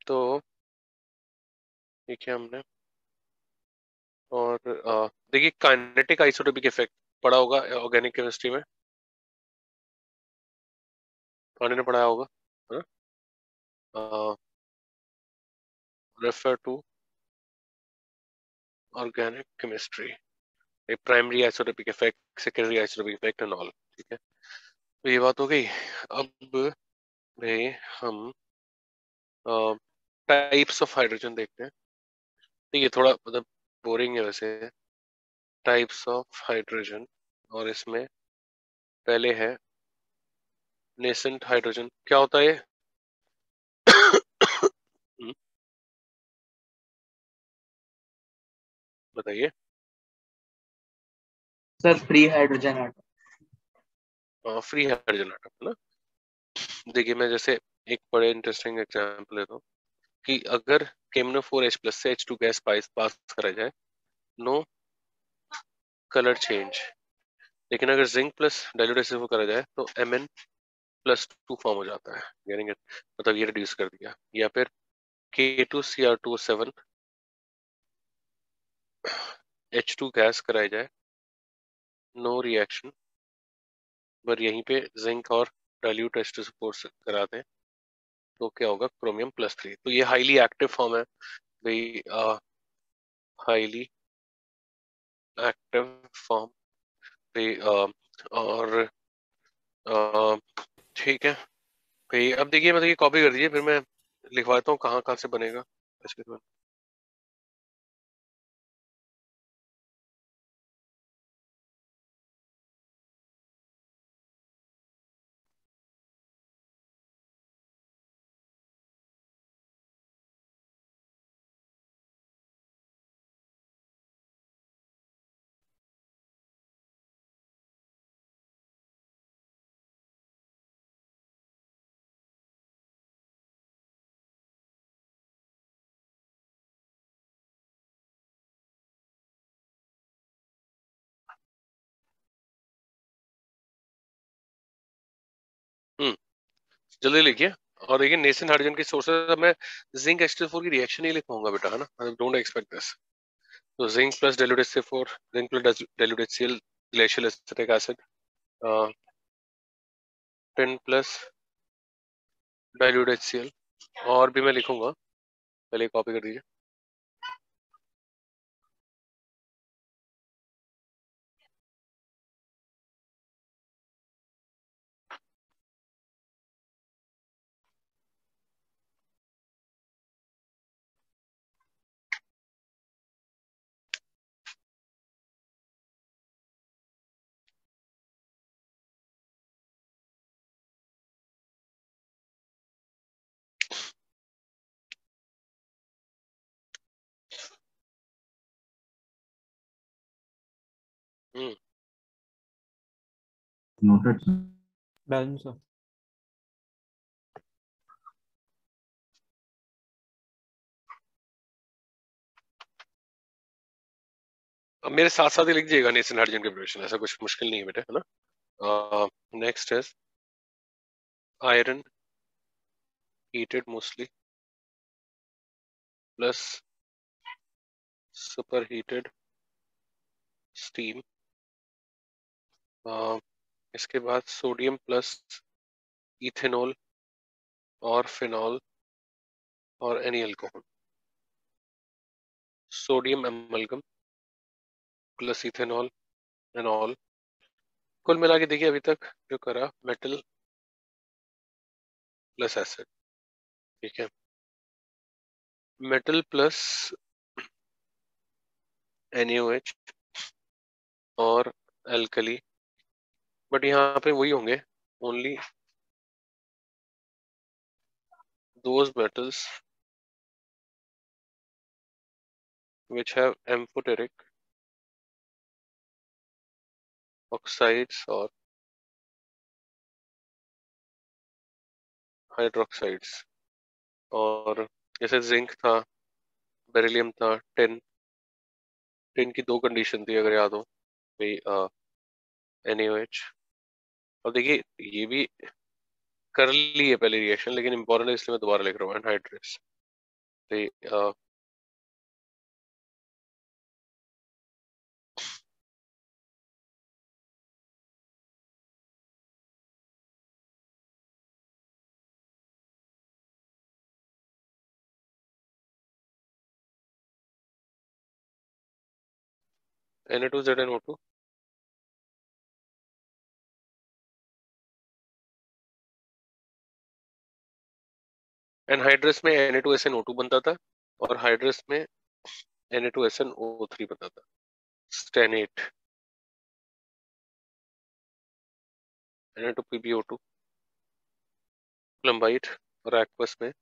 तो ये क्या हमने, और देखिए काइनेटिक आइसोटोपिक इफेक्ट पढ़ा होगा ऑर्गेनिक केमिस्ट्री में, पानी ने पढ़ाया होगा, refer to organic chemistry, primary isotopic effect, secondary isotopic effect and all. ठीक है, तो ये बात हो गई. अब भाई हम टाइप्स ऑफ हाइड्रोजन देखते हैं. ठीक है, थोड़ा मतलब बोरिंग है वैसे, टाइप्स ऑफ हाइड्रोजन, और इसमें पहले है नेसेंट हाइड्रोजन. क्या होता है ये? बताइए. Sir free hydrogen atom. Free hydrogen atom ना. देखिए मैं जैसे एक बड़े इंटरेस्टिंग एग्जांपल लेता हूँ कि अगर KMnO4H+ से H2 गैस पास करा जाए, नो कलर चेंज, लेकिन अगर जिंक प्लस डाइल्यूट एसिड करा जाए तो Mn+2 फॉर्म हो जाता है. Getting it? मतलब ये रिड्यूस कर दिया. या फिर K2Cr2O7 H2 गैस कराया जाए, नो रिएक्शन, पर यहीं पे जिंक और डाइल्यूट एसिड सपोर्ट करा दें तो क्या होगा? Chromium+3. तो ये हाईली एक्टिव फॉर्म है भाई, हाईली एक्टिव फॉर्म भाई. और ठीक है भाई, अब देखिए मतलब ये कॉपी कर दीजिए, फिर मैं लिखवाता हूँ कहाँ कहाँ से बनेगा. जल्दी लिखिए। और देखिए नेसेंट हाइड्रोजन की सोर्सेज, मैं जिंक H2O4 की रिएक्शन ही लिखूंगा बेटा, है ना, डोंट एक्सपेक्ट दिस। तो zinc plus dilute HCl4, zinc plus dilute HCl, glacial acetic acid, 10 plus dilute HCl। और भी मैं लिखूंगा, पहले कॉपी कर दीजिए। Noted, sir. Done sir. अब मेरे साथ साथ ही लिख दिएगा नेसेंट हाइड्रोजन की प्रिपरेशन, ऐसा कुछ मुश्किल नहीं है बेटा, है ना। नेक्स्ट है iron heated mostly plus superheated steam। इसके बाद सोडियम प्लस इथेनॉल और फिनॉल और any alcohol. Sodium amalgam plus ethanol enol. कुल मिला के देखिए अभी तक जो करा, मेटल प्लस एसिड, ठीक है, मेटल प्लस NaOH और एल्कली। बट यहाँ पे वही होंगे, only those metals which have amphoteric oxides और हाइड्रोक्साइड्स। और जैसे जिंक था, बेरिलियम था, टिन, टिन की दो कंडीशन थी अगर याद हो भाई, NaOH। और देखिए ये भी कर ली है पहले रिएक्शन, लेकिन इंपॉर्टेंट है इसलिए मैं दोबारा लिख रहा हूँ, एनहाइड्रेट्स। Na2ZnO2 एनहाइड्रस में Na2SnO2 बनता था और हाइड्रस में Na2SnO3 बनता था। स्टेनेट Na2PbO2 प्लम्बाइट और एक्वस में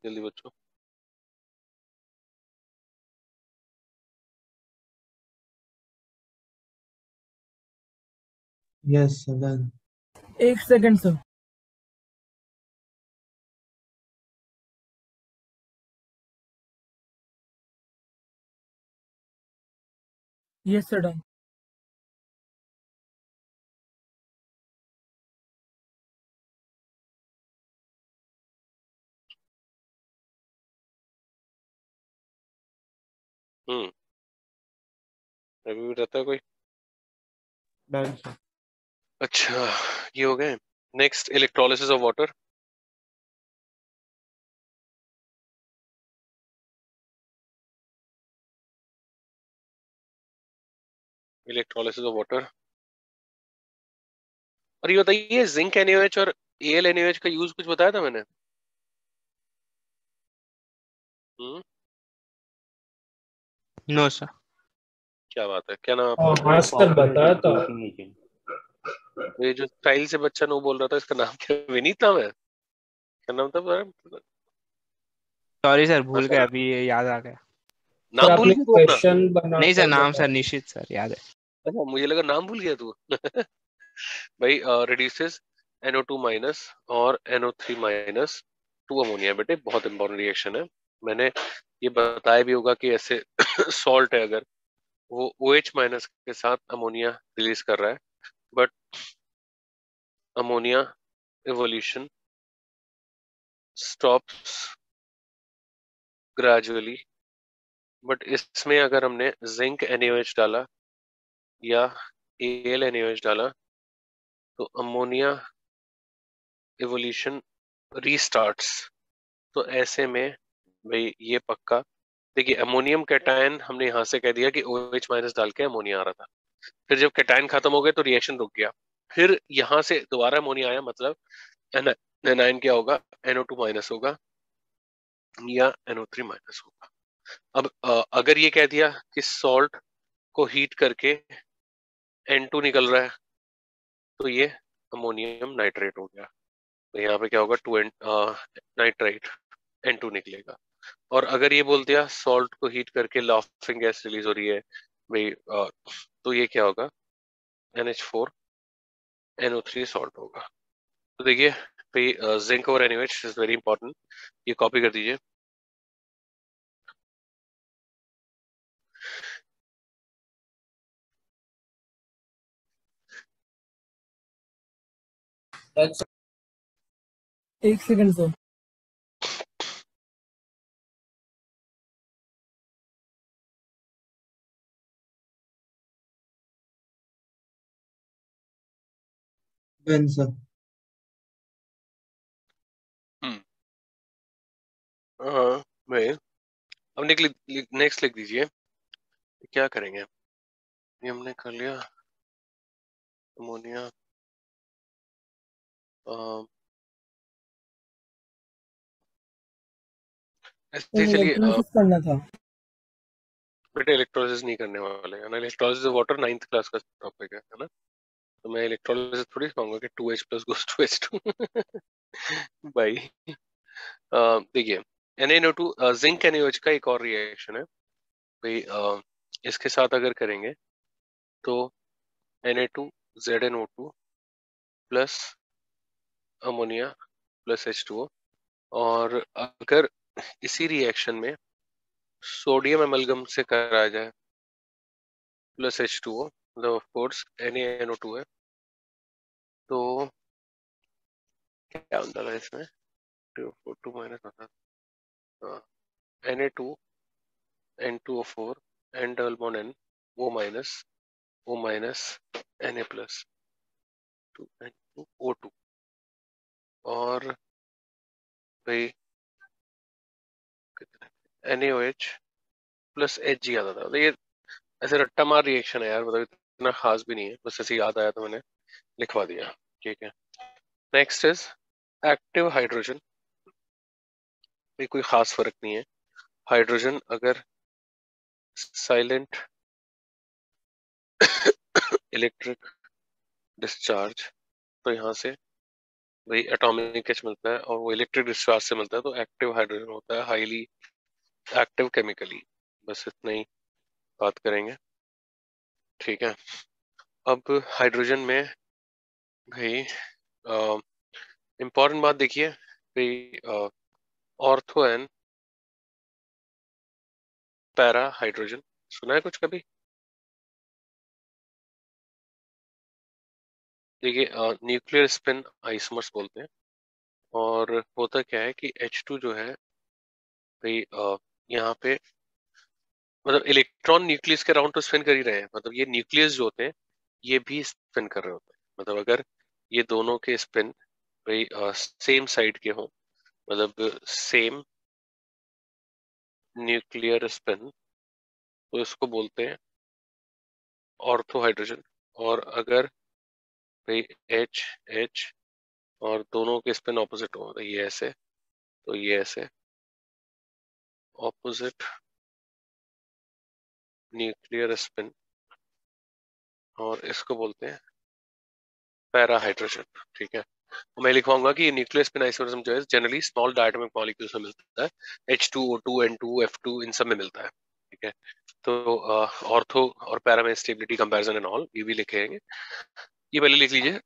जल्दी बच्चों। Yes, sir, done. एक second sir. Yes sir, done. अभी भी रहता है कोई? Done sir. अच्छा, ये हो गए। Next electrolysis of water. Electrolysis of water. और ये बताइए जिंक NaOH और AlNaOH का यूज कुछ बताया था मैंने? No sir. क्या बात है, क्या नाम हाँ आपका? हाँ सर बताया था। ये जो स्टाइल से बच्चा नो बोल रहा था, इसका नाम क्या? विनीत नाम है? क्या नाम था? सॉरी सर, भूल गए, अभी ये याद आ गया। सर नाम भूल आपने गया तू अपना? क्वेश्चन नहीं सर, बनाकर नाम बताया। सर निश्चित सर याद है। अच्छा, मुझे लगा नाम भूल गया तू। भाई रिड्यूसेस NO2 माइनस और NO3 माइनस टू अमोनिया। बेटे बहुत इंपॉर्टेंट रिएक्शन है, मैंने ये बताया भी होगा कि ऐसे सॉल्ट है, अगर वो OH माइनस के साथ अमोनिया रिलीज कर रहा है, but ammonia evolution stops gradually, but इसमें अगर हमने जिंक NaOH डाला या AlNaOH डाला तो अमोनिया evolution रीस्टार्ट्स। तो ऐसे में भाई ये पक्का, देखिए अमोनियम कैटायन हमने यहाँ से कह दिया कि OH माइनस डाल के अमोनिया आ रहा था, फिर जब कैटायन खत्म हो गए तो रिएक्शन रुक गया, फिर यहाँ से दोबारा अमोनिया आया, मतलब एनायन क्या होगा, NO2 माइनस होगा या NO3 माइनस होगा। अब अगर ये कह दिया कि सॉल्ट को हीट करके N2 निकल रहा है तो ये अमोनियम नाइट्रेट हो गया, तो यहाँ पे क्या होगा 2 नाइट्राइट N2 निकलेगा। और अगर ये बोल दिया सॉल्ट को हीट करके लाफिंग गैस रिलीज हो रही है भाई, तो ये क्या होगा NH4 NO3 सॉल्ट होगा। तो देखिए भाई जिंक और NaOH इज वेरी इंपॉर्टेंट, ये कॉपी कर दीजिए। एक सेकंड सर। Done sir. हाँ भाई, अब नेक्स्ट लिख दीजिए। क्या करेंगे, ये हमने कर लिया अमोनिया, ऐसे ही चलिए। इलेक्ट्रोलिसिस करना था। बेटे इलेक्ट्रोलिसिस नहीं करने वाले है ना, इलेक्ट्रोलिसिस वाटर 9th क्लास का टॉपिक है ना, तो मैं इलेक्ट्रोलिसिस थोड़ी कहूंगा कि 2H plus goes to H2 भाई देखिए NaNO2 जिंक NaOH का एक और रिएक्शन है भाई, इसके साथ अगर करेंगे तो Na2ZnO2 plus ammonia plus H2O, और अगर इसी रिएक्शन में सोडियम एमलगम से कराया जाए प्लस H2O, मतलब ऑफ कोर्स NaNO2 है, तो क्या होता है इसमें 2 माइनस होता है Na2 N2O4 N double bond N O minus Na plus 2N2O2, और भाई NaOH प्लस Hg आता था। तो ये ऐसे रट्टा मार रिएक्शन है यार, मतलब इतना खास भी नहीं है, बस ऐसे याद आया तो मैंने लिखवा दिया, ठीक है। Next is active hydrogen. कोई खास फर्क नहीं है, हाइड्रोजन अगर साइलेंट इलेक्ट्रिक डिस्चार्ज, तो यहाँ से वही एटॉमिक एच मिलता है और वो इलेक्ट्रिक डिस्चार्ज से मिलता है, तो एक्टिव हाइड्रोजन होता है, हाईली एक्टिव केमिकली। बस इतना ही बात करेंगे, ठीक है। अब हाइड्रोजन में भाई इंपॉर्टेंट बात देखिए भाई, ऑर्थो एन पैरा हाइड्रोजन, सुना है कुछ कभी? देखिए न्यूक्लियर स्पिन आइसोमर्स बोलते हैं, और होता क्या है कि H2 जो है भाई यहाँ पे मतलब इलेक्ट्रॉन न्यूक्लियस के अराउंड तो स्पिन कर ही रहे हैं, मतलब ये न्यूक्लियस जो होते हैं ये भी स्पिन कर रहे होते हैं, मतलब अगर ये दोनों के स्पिन भाई सेम साइड के हों, मतलब सेम न्यूक्लियर स्पिन, तो इसको बोलते हैं ऑर्थो हाइड्रोजन। और अगर भाई H H और दोनों के स्पिन ऑपोजिट हो, तो ये ऐसे, तो ये ऐसे, ऑपोजिट न्यूक्लियर स्पिन, और इसको बोलते हैं पैरा हाइड्रोजन, ठीक है। मैं लिखवाऊंगा कि न्यूक्लियर स्पिन आइसोमरिज्म जो है जनरली स्मॉल डायटोमिक मॉलिक्यूल्स में मिलता है, H2O2 N2 F2 इन सब में मिलता है, ठीक है, तो ऑर्थो और पैरा में स्टेबिलिटी कंपैरिजन एंड ऑल ये भी लिखेंगे, ये पहले लिख लीजिए।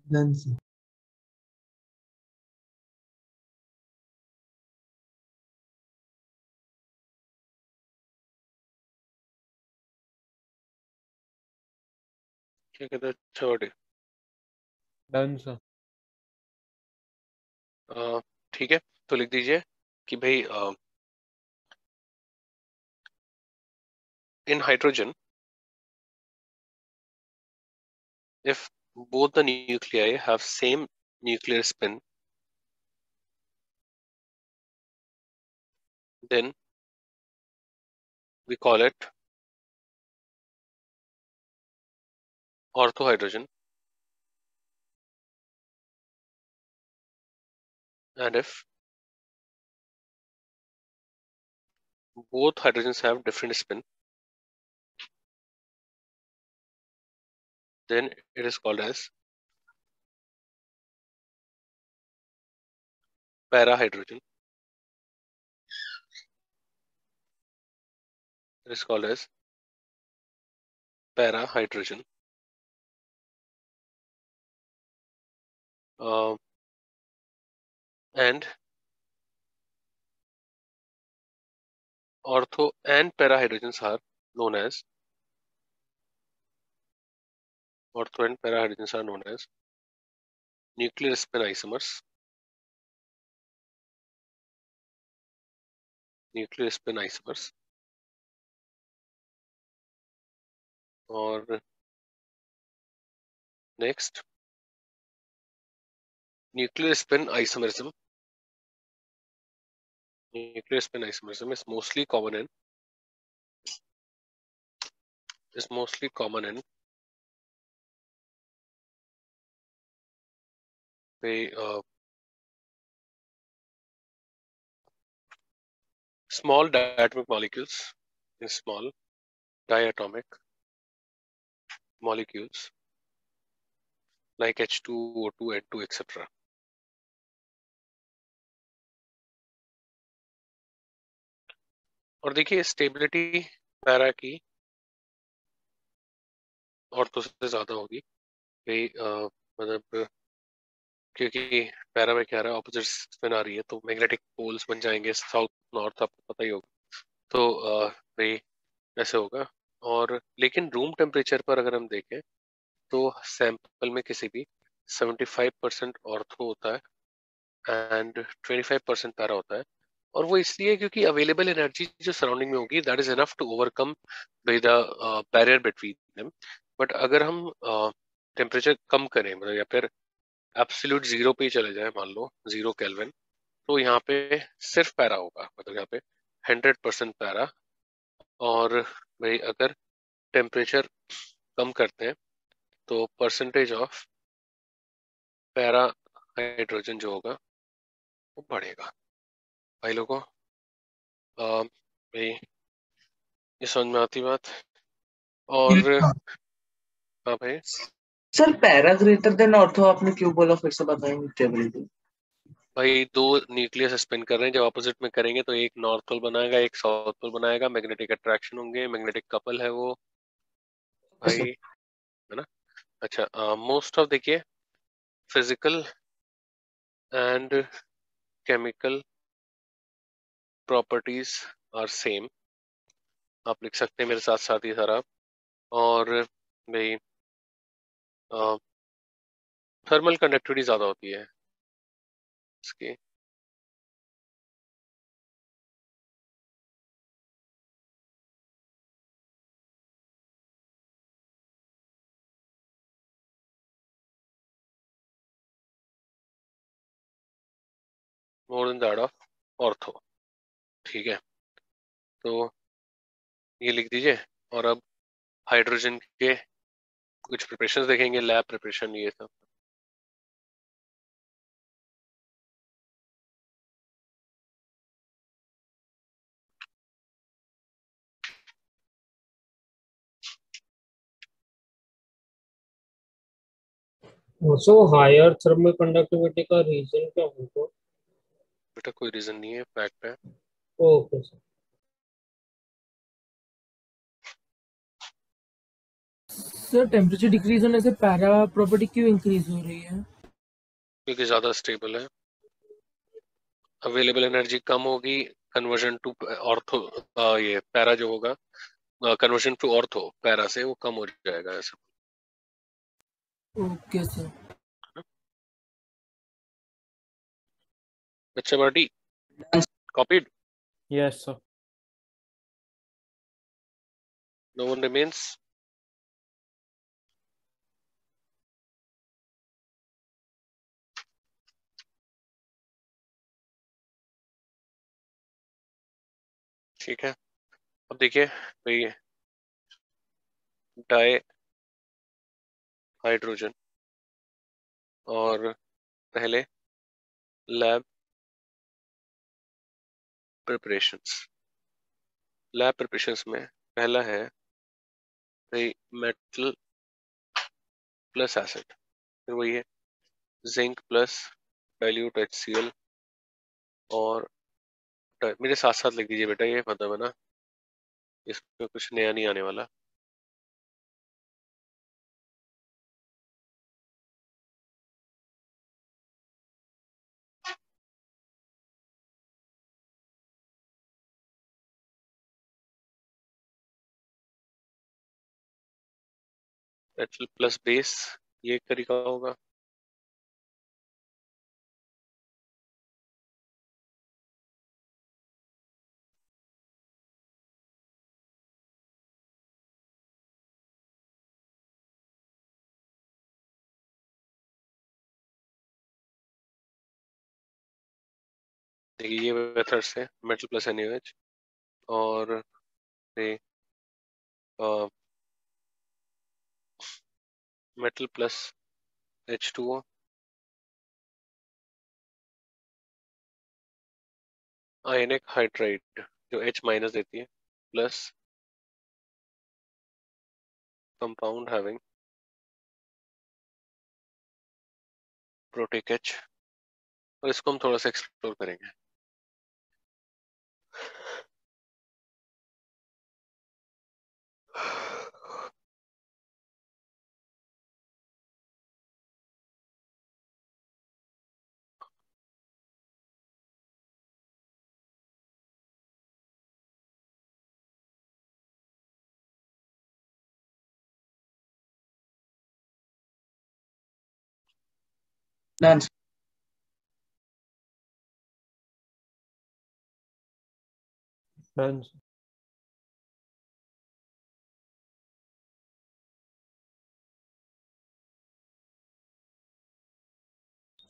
Done, sir. क्या कहते हैं, थर्ड। Done sir. ठीक है, तो लिख दीजिए कि भाई इन hydrogen if both the nuclei have same nuclear spin, then we call it orthohydrogen. And if both hydrogens have different spin, then it is called as parahydrogen. It is called as parahydrogen. And ortho and parahydrogens are known as nuclear spin isomers. Nuclear spin isomers. Or next, nuclear spin isomerism. Nuclear spin isomerism is mostly common in say small diatomic molecules, in small diatomic molecules like H2, O2, N2, etc. और देखिए stability para की ortho से ज्यादा होगी भाई, मतलब क्योंकि para में क्या रहा है, ऑपोजिट स्पिन आ रही है तो मैग्नेटिक पोल्स बन जाएंगे साउथ नॉर्थ, आपको पता ही होगा। तो भाई ऐसे होगा। और लेकिन रूम टेम्परेचर पर अगर हम देखें तो सैंपल में किसी भी 75% ऑर्थो होता है एंड 25% पैरा होता है। और वो इसलिए क्योंकि अवेलेबल एनर्जी जो सराउंडिंग में होगी that is enough to overcome the barrier between them. But अगर हम टेम्परेचर कम करें, मतलब या फिर एब्सोल्यूट जीरो पे ही चले जाए, मान लो 0 केल्विन, तो यहाँ पे सिर्फ पैरा होगा, मतलब यहाँ पे 100% पैरा। और भाई अगर टेम्परेचर कम करते हैं तो परसेंटेज ऑफ पैरा हाइड्रोजन जो होगा वो बढ़ेगा। भाई लोगों भाई ये समझ में आती बात? और हाँ भाई, sir para greater than ortho आपने क्यों बोला, फिर से बताएंगे स्टेबिलिटी? भाई दो न्यूक्लियस स्पिन कर रहे हैं, जब ऑपोजिट में करेंगे तो एक नॉर्थ पोल बनाएगा, एक साउथ पोल बनाएगा, मैग्नेटिक अट्रैक्शन होंगे, मैग्नेटिक कपल है वो भाई, है ना। अच्छा, मोस्ट ऑफ देखिए physical and chemical properties are same, आप लिख सकते हैं मेरे साथ साथ ही सारा। और भाई थर्मल कंडक्टिविटी ज्यादा होती है इसकी। More than that of ortho. ठीक है, तो ये लिख दीजिए। और अब हाइड्रोजन के कुछ प्रिपरेशन देखेंगे, लैब प्रिपरेशन ये सब। सो हायर थर्मल कंडक्टिविटी का रीजन क्या होगा? बेटा कोई रीजन नहीं है, फैक्ट है। Okay sir. Sir temperature decrease होने से पैरा प्रॉपर्टी क्यों इंक्रीज हो रही है? क्योंकि ज्यादा स्टेबल है, अवेलेबल एनर्जी कम होगी, कन्वर्जन टू ऑर्थो, ये पैरा जो होगा, कन्वर्जन टू ऑर्थो पैरा से वो कम हो जाएगा ऐसा। Okay sir. अच्छा बाटी, copied? Yes, sir. No one remains? ठीक है, अब देखिए भाई, डाई हाइड्रोजन और पहले लैब प्रिपरेशंस। लैब प्रिपरेशंस में पहला है भाई मेटल प्लस एसिड, फिर वही है जिंक प्लस डाइल्यूट HCl। और मेरे साथ साथ लिख दीजिए बेटा, ये मतलब है ना, इसमें कुछ नया नहीं आने वाला। मेटल प्लस बेस, ये एक तरीका होगा। देखिए ये मेथड से मेटल प्लस NaOH और मेटल प्लस H2O, आयनिक हाइड्राइड जो H माइनस देती है, plus compound having protic H। और इसको हम थोड़ा सा एक्सप्लोर करेंगे। Done. Done.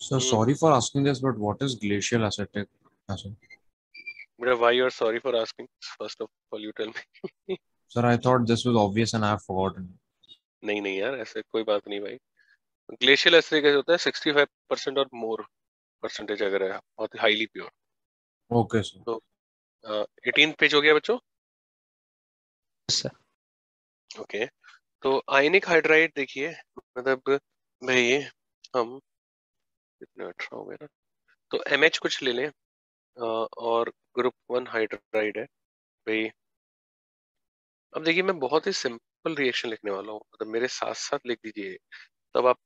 So sorry for asking this, but what is glacial acetic acid? But why you are sorry for asking? First of all, you tell me. Sir, I thought this was obvious and I have forgotten. नहीं नहीं यार, ऐसे कोई बात नहीं भाई। Glacial acid कैसे होता है? 65% और मोर परसेंटेज अगर है, बहुत हाईली प्योर। Okay, sir. तो 18 पेज हो गया बच्चों? सर ओके, तो आयनिक हाइड्राइड देखिए, मतलब भाई हम कितने 18 हो गए ना, तो MH कुछ ले लें, और ग्रुप 1 हाइड्राइड है भाई। अब देखिए मैं बहुत ही सिंपल रिएक्शन लिखने वाला हूँ, मतलब मेरे साथ साथ लिख दीजिए, तब आप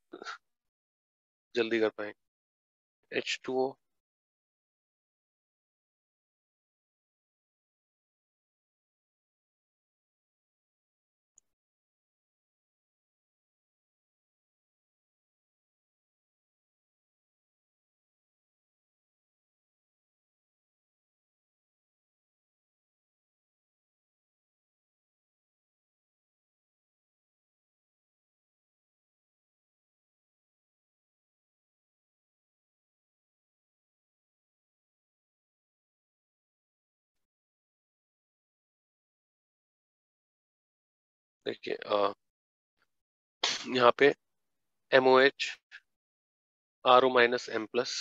जल्दी कर पाएंगे। H2O देखिए यहाँ पे MOH RO minus M plus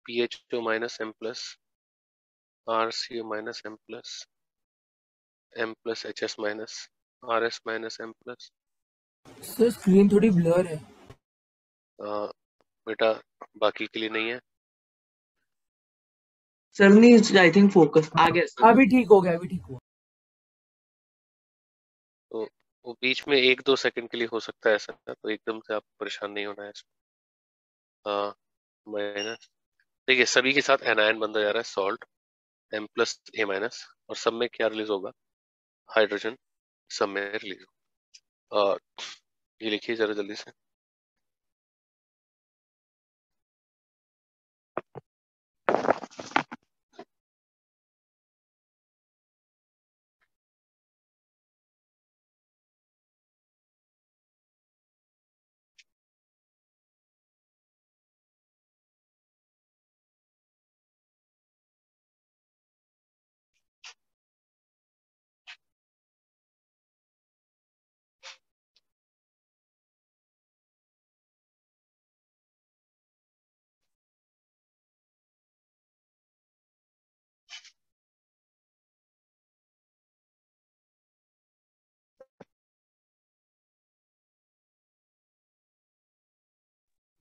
PHO minus M plus RCO minus M plus M plus HS minus RS minus M plus. Sir screen थोड़ी ब्लर है। बेटा बाकी के लिए नहीं है। सर नहीं, आई थिंक फोकस आ गया सर। अभी ठीक हो गया, अभी ठीक हुआ। तो वो बीच में 1-2 सेकंड के लिए हो सकता है ऐसा, तो एकदम से आप परेशान नहीं होना है इसमें। माइनस देखिए सभी के साथ एनायन बनता जा रहा है, salt M plus A minus, और सब में क्या रिलीज होगा, हाइड्रोजन सब में रिलीज होगा। ये लिखिए जरा जल्दी से।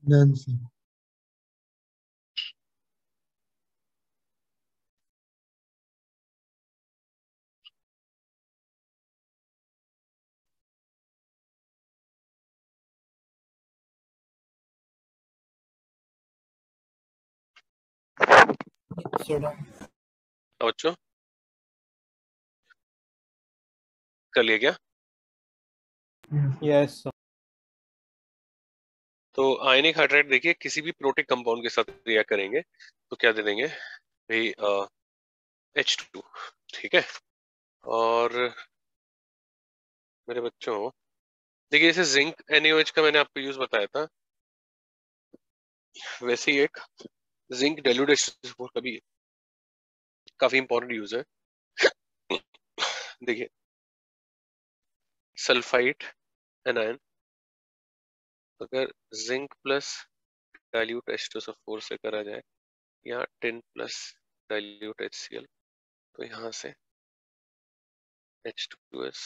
Done, sir. बच्चों कर लिया क्या? Yes sir. तो आयनिक हाइड्राइड देखिए किसी भी प्रोटिक कंपाउंड के साथ रिएक्ट करेंगे तो क्या दे देंगे भाई, H2, ठीक है। और मेरे बच्चों देखिए जैसे जिंक NaOH का मैंने आपको यूज बताया था, वैसे ही एक जिंक डाइल्यूट H2SO4 का भी काफी इंपॉर्टेंट यूज है। देखिए सल्फाइड एनायन अगर जिंक प्लस डाइल्यूट H2SO4 से करा जाए, या टिन प्लस डाइल्यूट HCl, तो यहाँ से H2S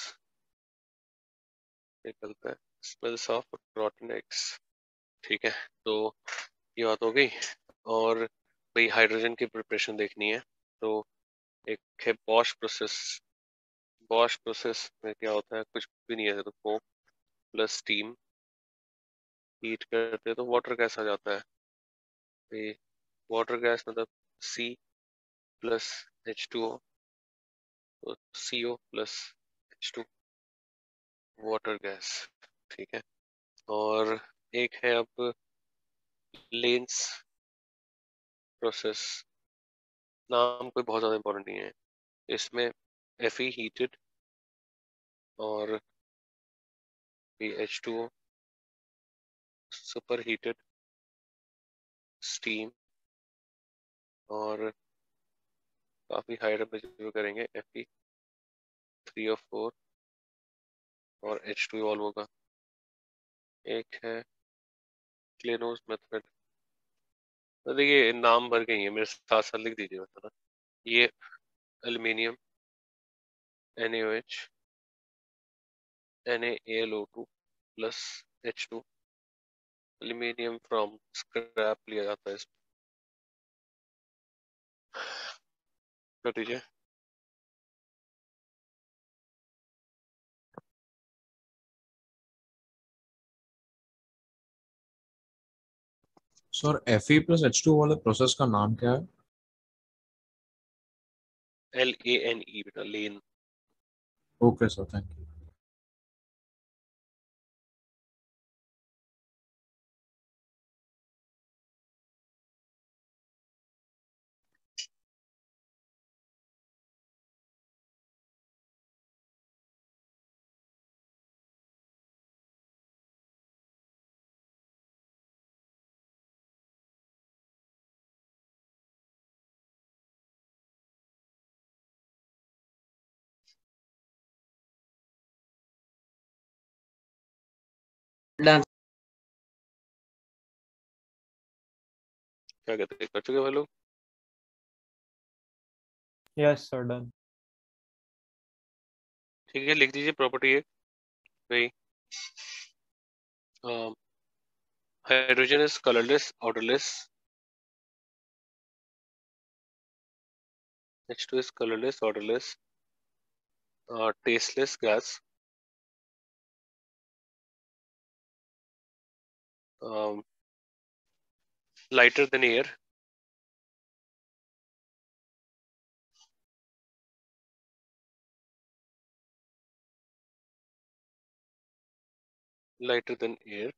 निकलता है, स्मेल्स ऑफ रॉटन एग्स, ठीक है। तो ये बात हो गई। और भाई हाइड्रोजन की प्रिपरेशन देखनी है, तो एक है बॉश प्रोसेस। बॉश प्रोसेस में क्या होता है, कुछ भी नहीं है, तो फोम प्लस स्टीम हीट करते हैं तो वाटर गैस आ जाता है। वाटर गैस मतलब C प्लस H2O, तो CO plus H2 water gas, ठीक है। और एक है अब लेंस प्रोसेस, नाम कोई बहुत ज़्यादा इंपॉर्टेंट नहीं है, इसमें Fe हीटेड और H2O सुपर हीटेड स्टीम, और काफ़ी हाई टेम्परेचर पे करेंगे, Fe3O4 और H2 इवॉल्व होगा। एक है क्लेनोज मेथड, तो देखिए नाम भर गई है, मेरे साथ साथ लिख दीजिए मतलब। ये aluminium NaOH NaAlO2 plus H2, aluminium from scrap लिया जाता है इसमें, कर दीजिए। सर Fe प्लस H2 वाले प्रोसेस का नाम क्या है? LANE बेटा, lane. Okay sir, thank you. Done. क्या कहते हैं, कर चुके भाई लोग? Yes, sir, done. ठीक है, लिख दीजिए प्रॉपर्टी एक भाई। Hydrogen is colourless, odourless. H2 is colorless, odorless, tasteless gas. Lighter than air. Lighter than air.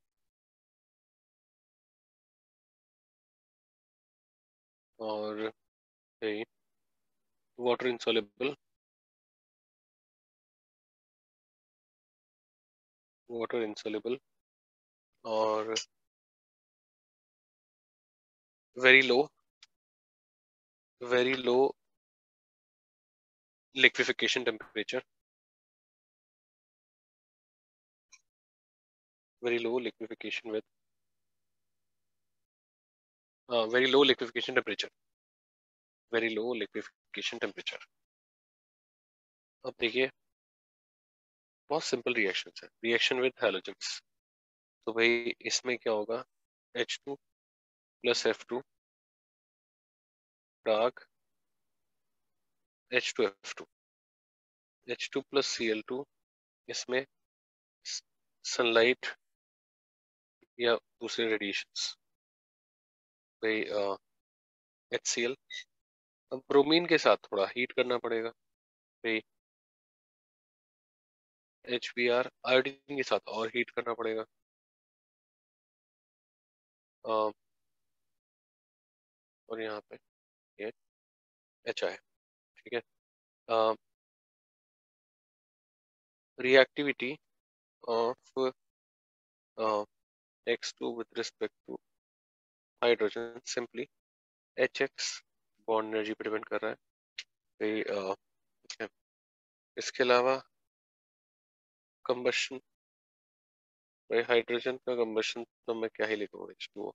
और okay, water insoluble. Water insoluble. और very low liquefaction temperature. Very low liquefaction with very low liquefaction temperature. Very low liquefaction temperature. अब देखिए बहुत simple reaction है, reaction with halogens. तो भाई इसमें क्या होगा, H2 plus F2 dark H2F2, H2 plus Cl2, इसमें सनलाइट या दूसरे रेडिएशंस, भाई HCl। अब ब्रोमीन के साथ थोड़ा हीट करना पड़ेगा भाई, HBr। आयोडीन के साथ और हीट करना पड़ेगा, और यहाँ पे ये HI। ठीक है, reactivity of X2 with respect to hydrogen simply HX bond energy prevent कर रहा है भाई। ठीक है, इसके अलावा कंबशन, भाई हाइड्रोजन का कंबशन तो मैं क्या ही लिखूंगा, H2O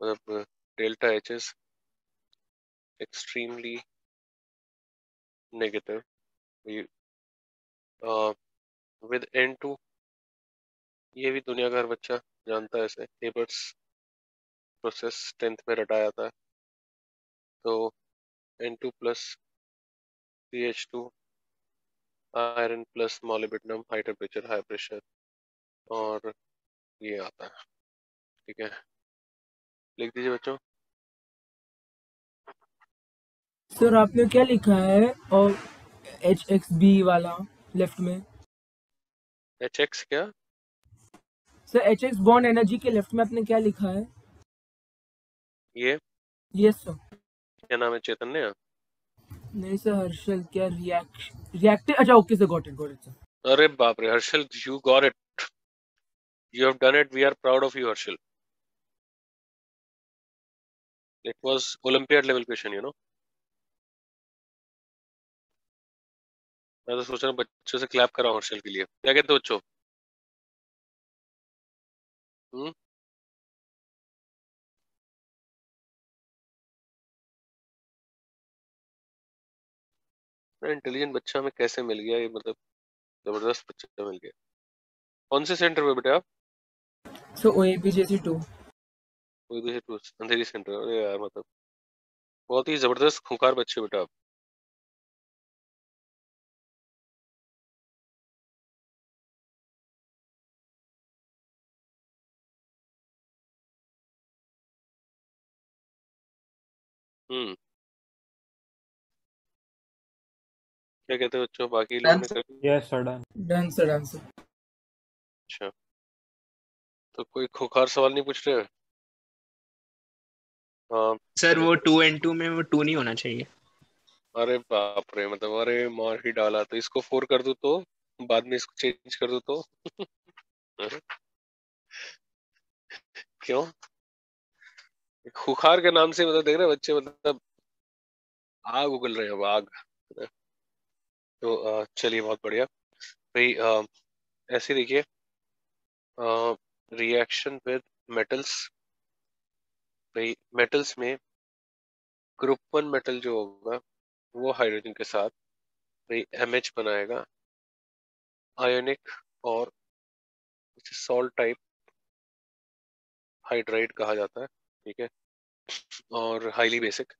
मतलब delta H is extremely negative with N2। ये भी दुनिया का हर बच्चा जानता है इसे, हेबर्ट्स प्रोसेस 10th में रटाया था। तो N2 plus CH2 iron plus molybdenum, high temperature high pressure, और ये आता है। ठीक है, लिख दीजिए बच्चों। सर आपने क्या लिखा है और HXB वाला लेफ्ट में? HX क्या? सर HX बॉन्ड एनर्जी के लेफ्ट में आपने क्या लिखा है? ये यस सर। क्या नाम है, चैतन्य? नहीं सर, हर्षल। क्या रिएक्टिव? अच्छा okay sir, got it sir. अरे बाप रे Harshal, you got it, you have done it, we are proud of you Harshal. It was Olympiad level question, you know. मैं तो सोच रहा हूँ बच्चों से क्लैप कराऊं हर्षल के लिए, क्या कहते हो बच्चों? इंटेलिजेंट बच्चा हमें कैसे मिल गया ये, मतलब जबरदस्त बच्चा मिल गया। कौन से सेंटर पे बेटा आप? सो OAPJC 2। OAPJC 2 अंधेरी सेंटर। अरे यार मतलब बहुत ही जबरदस्त खूंखार बच्चे बेटा आप। क्या कहते हो बच्चों, बाकी लोगों ने कर लिया? Yes, sir, done. Done sir, done sir. अच्छा, तो कोई खुखार सवाल नहीं पूछ रहे? हाँ सर वो 2 and 2 में वो 2 नहीं होना चाहिए। अरे बाप रे, मतलब अरे मार ही डाला। तो इसको 4 कर दूं तो बाद में इसको चेंज कर दूं तो क्यों? खुखार के नाम से मतलब देख रहे बच्चे, मतलब आग उगल रहे हैं, अब आग। तो चलिए बहुत बढ़िया भाई। ऐसे देखिए रिएक्शन विद मेटल्स, भाई मेटल्स में ग्रुप 1 मेटल जो होगा वो हाइड्रोजन के साथ भाई MH बनाएगा, आयोनिक और सॉल्ट टाइप हाइड्राइड कहा जाता है, ठीक है, और हाईली बेसिक।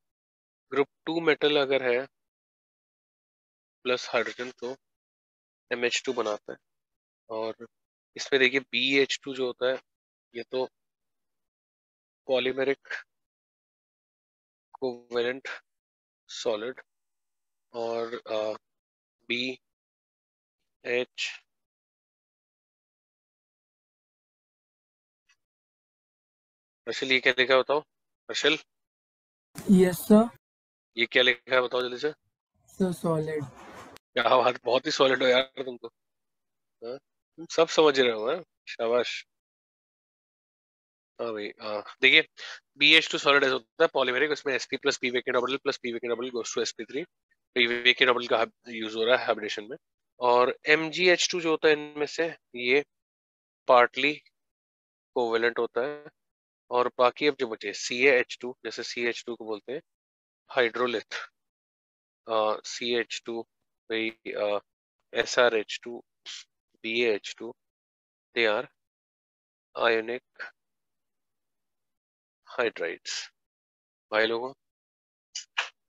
ग्रुप 2 मेटल अगर है प्लस हाइड्रोजन तो MH2 बनाता है। और इसमें देखिए BH2 जो होता है ये तो पॉलीमेरिक कोवेलेंट सॉलिड, और BH हर्षल ये क्या लिखा है बताओ, हर्षल यस सर। ये क्या लिखा है बताओ जल्दी से। Sir solid. क्या बात, बहुत ही सॉलिड हो यार तुम तो, हाँ? तुम सब समझ रहे हो, हाँ? शाबाश। हाँ भाई, देखिए BH2 सॉलिड ऐसा होता है पॉलीमेरिक, उसमें Sp plus PVK double plus PVK double goes to Sp3, PVK double का यूज हो रहा है हाइब्रिडेशन में। और MgH2 जो होता है इनमें से ये पार्टली कोवेलेंट होता है। और बाकी अब जो बचे CaH2, जैसे CH2 को बोलते हैं हाइड्रोलिथ, CH2 भाई, SrH2, BaH2, they are ionic hydrides. भाई लोगों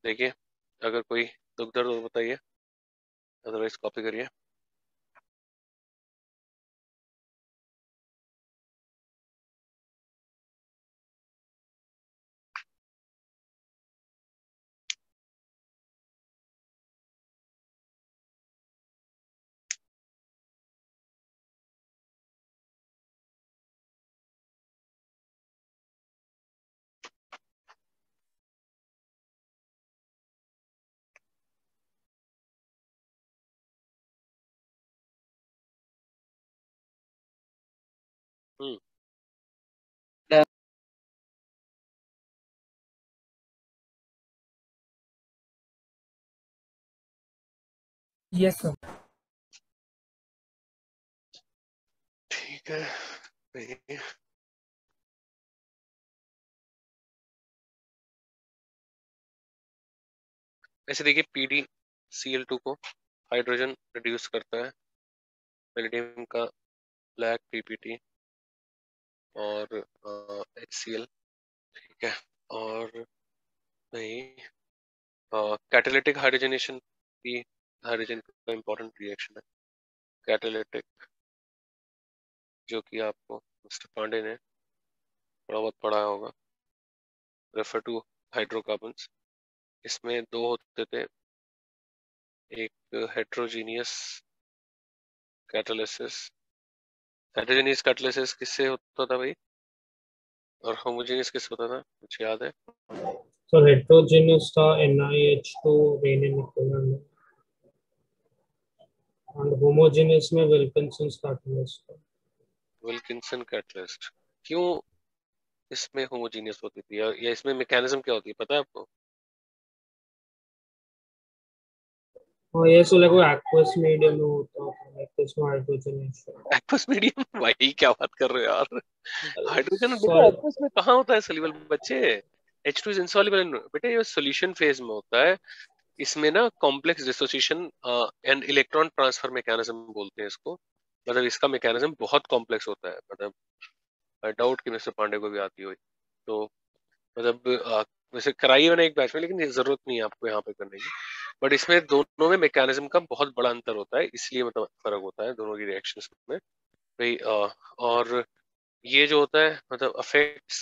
देखिए, अगर कोई दुख दर्द हो बताइए, अदरवाइज कॉपी करिए। हम्म यस सर। ठीक है भाई। ऐसे देखिए PdCl2 को हाइड्रोजन रिड्यूस करता है, पैलेडियम का ब्लैक PPT और HCl, ठीक है। और भाई कैटालिटिक हाइड्रोजनेशन भी हाइड्रोजन का इंपॉर्टेंट रिएक्शन है, कैटालिटिक, जो कि आपको मिस्टर पांडे ने थोड़ा बहुत पढ़ा होगा, रेफर टू हाइड्रोकार्बन्स। इसमें दो होते थे, एक हेट्रोजीनियस कैटालिसिस, हेट्रोजीनियस कैटालिसिस किससे होता था भाई, और होमोजेनियस किससे होता था, कुछ याद है? So heterogeneous था NiH2 rhenium equivalent, and homogeneous में विल्किंसन कैटालिस्ट था। Wilkinson catalyst. क्यों इसमें होमोजेनियस होती थी, या इसमें मैकेनिज्म क्या होती है पता है आपको? और ये सो लगो एक्वस मीडियम में होता है, लाइक इसमें हाइड्रोजनेशन। Aqueous medium? भाई क्या बात कर रहे हो यार, हाइड्रोजन बेटा सॉरी, एक्वस में कहाँ होता है सॉल्युबल बच्चे? H2 इज इनसॉल्युबल बेटा, ये सॉल्यूशन फेज में होता है। इसमें ना complex dissociation and electron transfer mechanism बोलते हैं इसको, मतलब इसका मैकेनिज्म बहुत कॉम्प्लेक्स होता है, मतलब डाउट कि मिस्टर पांडे को भी आती हो तो, मतलब वैसे कराई है मैंने एक बैच में, लेकिन ये जरूरत नहीं है आपको यहाँ पे करने की। बट इसमें दोनों में मैकेनिज्म का बहुत बड़ा अंतर होता है, इसलिए मतलब फर्क होता है दोनों की रिएक्शंस में भाई। और ये जो होता है मतलब अफेक्ट्स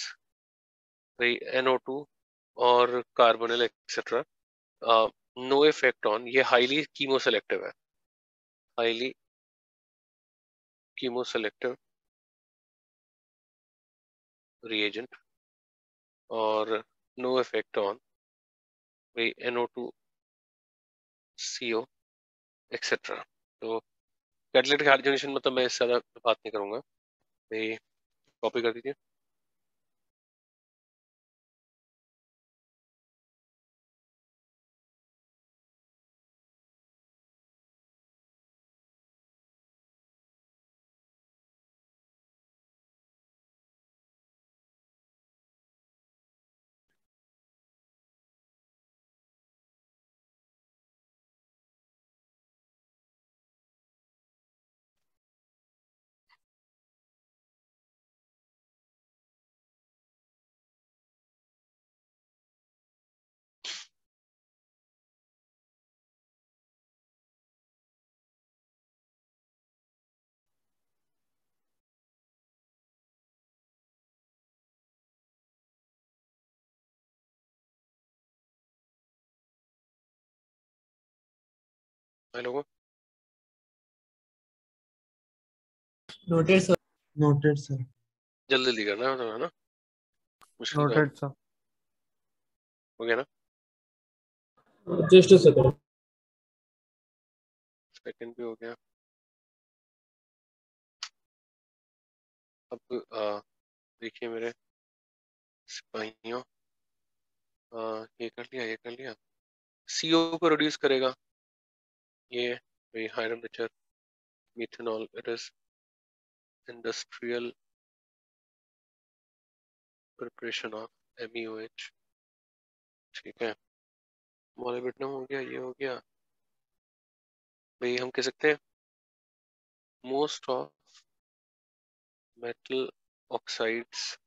भाई NO2 और carbonyl etcetera, no effect on, ये हाईली कीमोसेलेक्टिव है, हाईली कीमोसेलेक्टिव रिएजेंट, और नो इफेक्ट ऑन भाई NO2 CO एक्सेट्रा। तो कैटालिटिक हाइड्रोजनेशन मतलब मैं इससे ज्यादा बात नहीं करूंगा भाई, कॉपी कर दीजिए। Hello noted sir. Noted sir. जल्दी जल्दी करना है ना, मुश्किल काम नोटेड सर। हो गया ना। Just a second. सेकंड भी हो गया। अब देखिए मेरे सिपाहियों, ये कर लिया, ये कर लिया। CO को रिड्यूस करेगा ये high temperature methanol, it is industrial preparation of MEOH। ठीक है, मोलिब्डेनम हो गया, ये हो गया भाई। हम कह सकते हैं most of metal oxides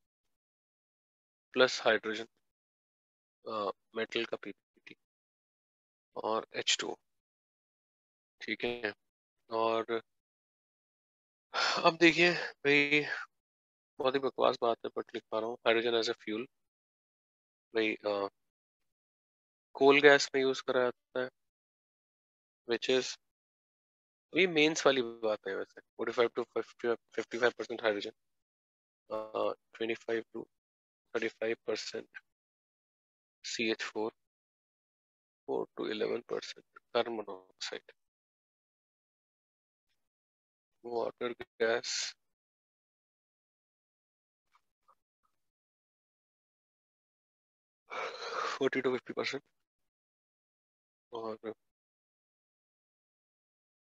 plus hydrogen, metal का PPT और H2O। ठीक है, और अब देखिए भाई, बहुत ही बकवास बात है बट लिख पा रहा हूँ। हाइड्रोजन एज ए फ्यूल भाई कोल गैस में यूज करा जाता है, विच इज, ये मेंस वाली बात है वैसे। 45 to 55% hydrogen, 25 to 35% CH4, 4 to 11% carbon monoxide, water gas 40 to 50%, और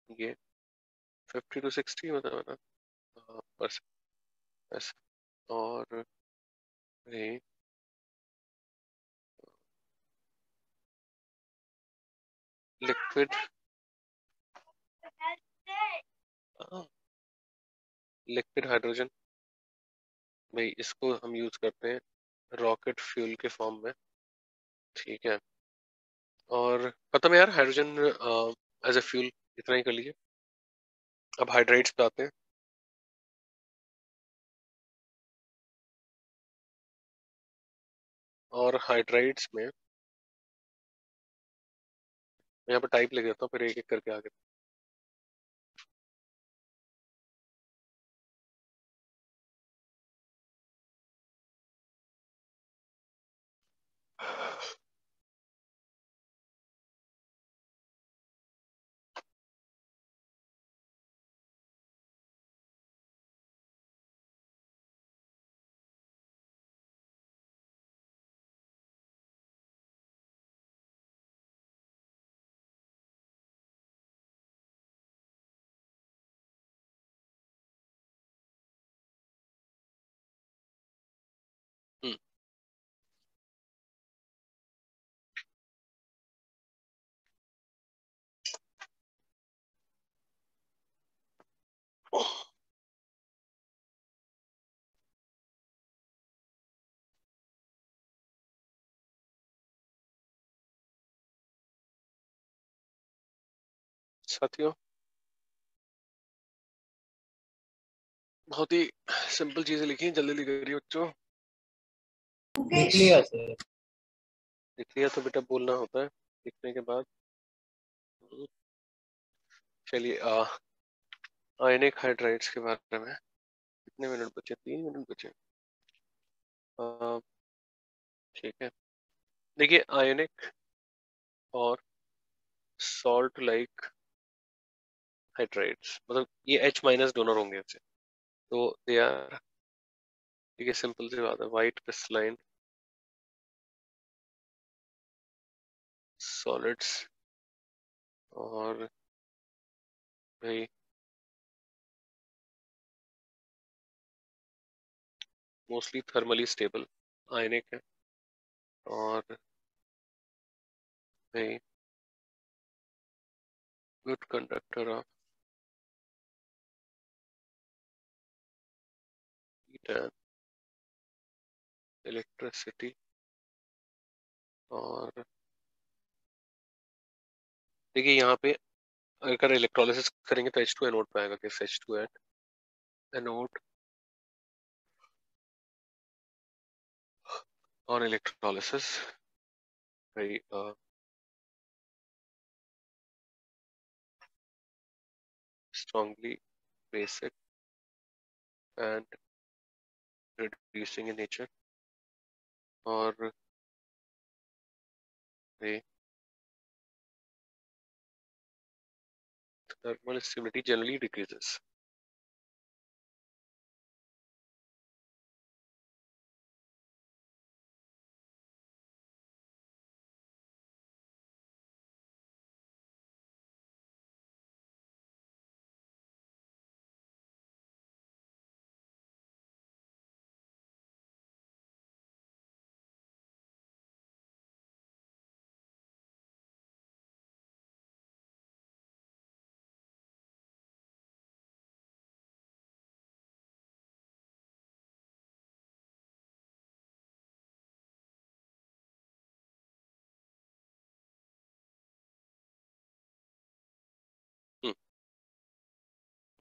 ये 50 to 60 मतलब है ना परसेंट ऐसा। और ये लिक्विड लिक्विड हाइड्रोजन भाई, इसको हम यूज करते हैं रॉकेट फ्यूल के फॉर्म में। ठीक है, और खत्म यार हाइड्रोजन एज ए फ्यूल, इतना ही कर लीजिए। अब हाइड्राइड्स पे आते हैं। और हाइड्राइड्स में मैं यहाँ पे टाइप लिख देता हूँ, फिर एक एक करके आगे। हम्म, साथियों बहुत ही सिंपल चीजें लिखी हैं, जल्दी जल्दी करिए बच्चों। लिख लिया सर। लिख लिया तो बेटा बोलना होता है लिखने के बाद। चलिए आयनिक हाइड्राइड्स के बारे में कितने मिनट बचे? 3 मिनट बचे। ठीक है, देखिए आयनिक और सॉल्ट लाइक हाइड्राइड्स मतलब ये H- डोनर होंगे ऐसे, तो दे आर, ठीक है सिंपल सी बात है, वाइट क्रिस्टलाइन सॉलिड्स और भाई मोस्टली थर्मली स्टेबल आयनिक है, और भाई good conductor of heat and electricity. और देखिए यहाँ पे अगर इलेक्ट्रोलिसिस करेंगे तो H2 एनोड पे आएगा, किस H2 एनोड और इलेक्ट्रोलिसिस भाई strongly basic and reducing in nature, और they thermal stability generally decreases.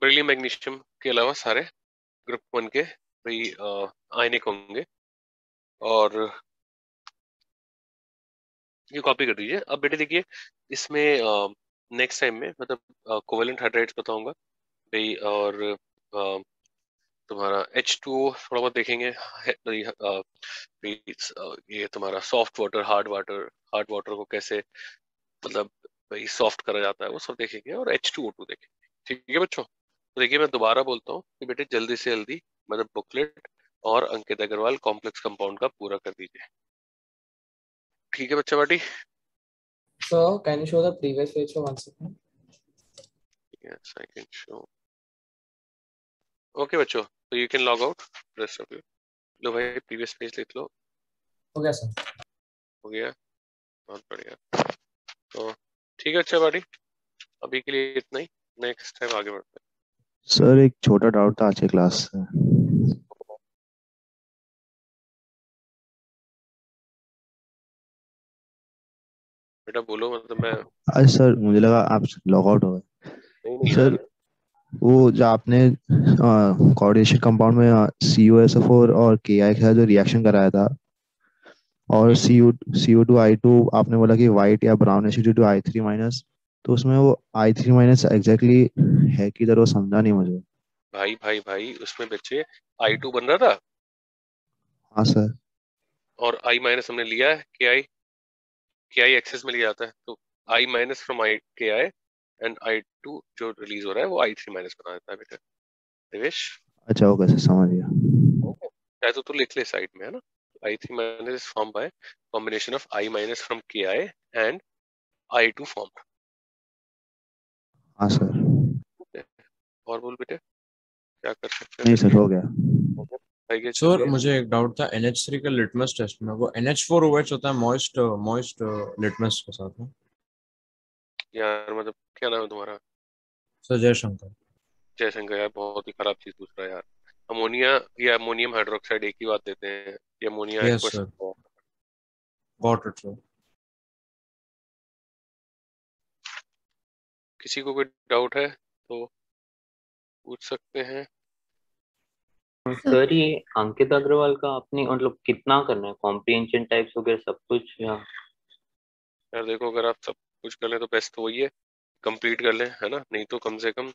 Beryllium magnesium के अलावा सारे ग्रुप 1 के भाई आयनिक होंगे, और ये कॉपी कर दीजिए। अब बेटे देखिए इसमें नेक्स्ट टाइम में मतलब कोवेलेंट हाइड्राइड्स बताऊंगा भाई, और तुम्हारा H2O थोड़ा बहुत देखेंगे, ये तुम्हारा सॉफ्ट वाटर, हार्ड वाटर को कैसे मतलब भाई सॉफ्ट करा जाता है वो सब देखेंगे, और H2O2 देखेंगे। ठीक है बच्चों, तो देखिए मैं दोबारा बोलता हूँ कि बेटे जल्दी से जल्दी मतलब बुकलेट और अंकित अग्रवाल कॉम्प्लेक्स कंपाउंड का पूरा कर दीजिए। ठीक है बच्चा बाटी? So can you show the previous page for 1 second? Yes, I can show. Okay बच्चों, so you can log out rest of you. लो भाई प्रीवियस पेज लिख लो। हो गया सर? हो गया, बहुत बढ़िया। तो ठीक है अच्छा बाटी, अभी के लिए इतना ही, नेक्स्ट टाइम आगे बढ़ते हैं। सर एक छोटा डाउट था आज की क्लास से। बेटा बोलो, मतलब मैं आज सर मुझे लगा आप लॉग आउट हो गए। नहीं सर वो जो आपने कोऑर्डिनेशन कंपाउंड में CuSO4 और KI का जो रिएक्शन कराया था, और Cu2I2 आपने बोला कि वाइट या ब्राउन एसिड I3 माइनस, तो उसमें वो I3 माइनस एग्जैक्टली है किधर, वो समझा नहीं मुझे। भाई उसमें बच्चे I2 बन रहा था। हाँ सर। और I माइनस हमने लिया है KI एक्सेस में लिया जाता है, तो I minus from KI and I2 जो रिलीज हो रहा है वो I3 माइनस बना देता है बेटा देवेश। अच्छा ओके सर, समझ गया। चाहे तो तू लिख ले साइड में, है ना। I3 minus is formed by combination of I minus from KI and I2 formed. हाँ सर। और बोल बेटे क्या कर सकते हैं? नहीं सर, हो गया। सर मुझे एक डाउट था, NH3 का लिटमस टेस्ट में वो NH4OH होता है मॉइस्ट लिटमस के साथ में। यार मतलब क्या नाम है तुम्हारा? सर जयशंकर। जयशंकर यार बहुत ही खराब चीज पूछ रहा है यार। अमोनिया या अमोनियम हाइड्रोक्साइड एक ही बात देते हैं, ये ammonia yes sir, got it sir. किसी को कोई डाउट है तो पूछ सकते हैं। सर ये अंकित अग्रवाल का आपने मतलब कितना करना है, कॉम्प्रिहेंशन टाइप्स वगैरह सब कुछ, या यार देखो अगर आप सब कुछ कर लें तो बेस्ट तो वही है, कंप्लीट कर लें, है ना। नहीं तो कम से कम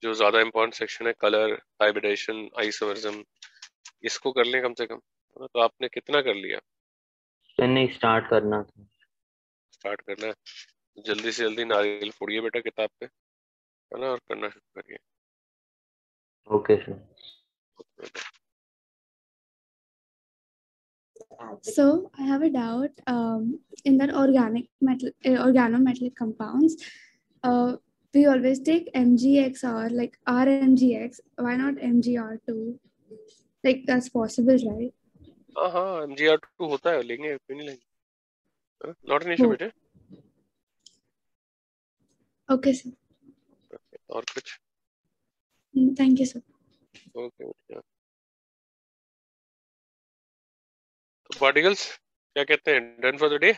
जो ज्यादा इम्पोर्टेंट सेक्शन है, कलर, हाइब्रिडेशन, आइसोमरिज्म, इसको कर लें कम से कम, है ना। तो आपने कितना कर लिया? नहीं स्टार्ट करना था। स्टार्ट करना है, जल्दी से जल्दी नारियल फोड़िए बेटा किताब पे, है ना, और करना शुरू करिए। Okay sir. So I have a doubt. In the organometallic compounds, we always take MgX or like RMgX. Why not MgR2? Like that's possible, right? हाँ MgR2 होता है, लेंगे क्यों नहीं लेंगे, नॉट एन इशू बेटे। Okay sir. और कुछ? Thank you sir. ओके तो पार्टिकल्स क्या कहते हैं, डन फॉर द डे?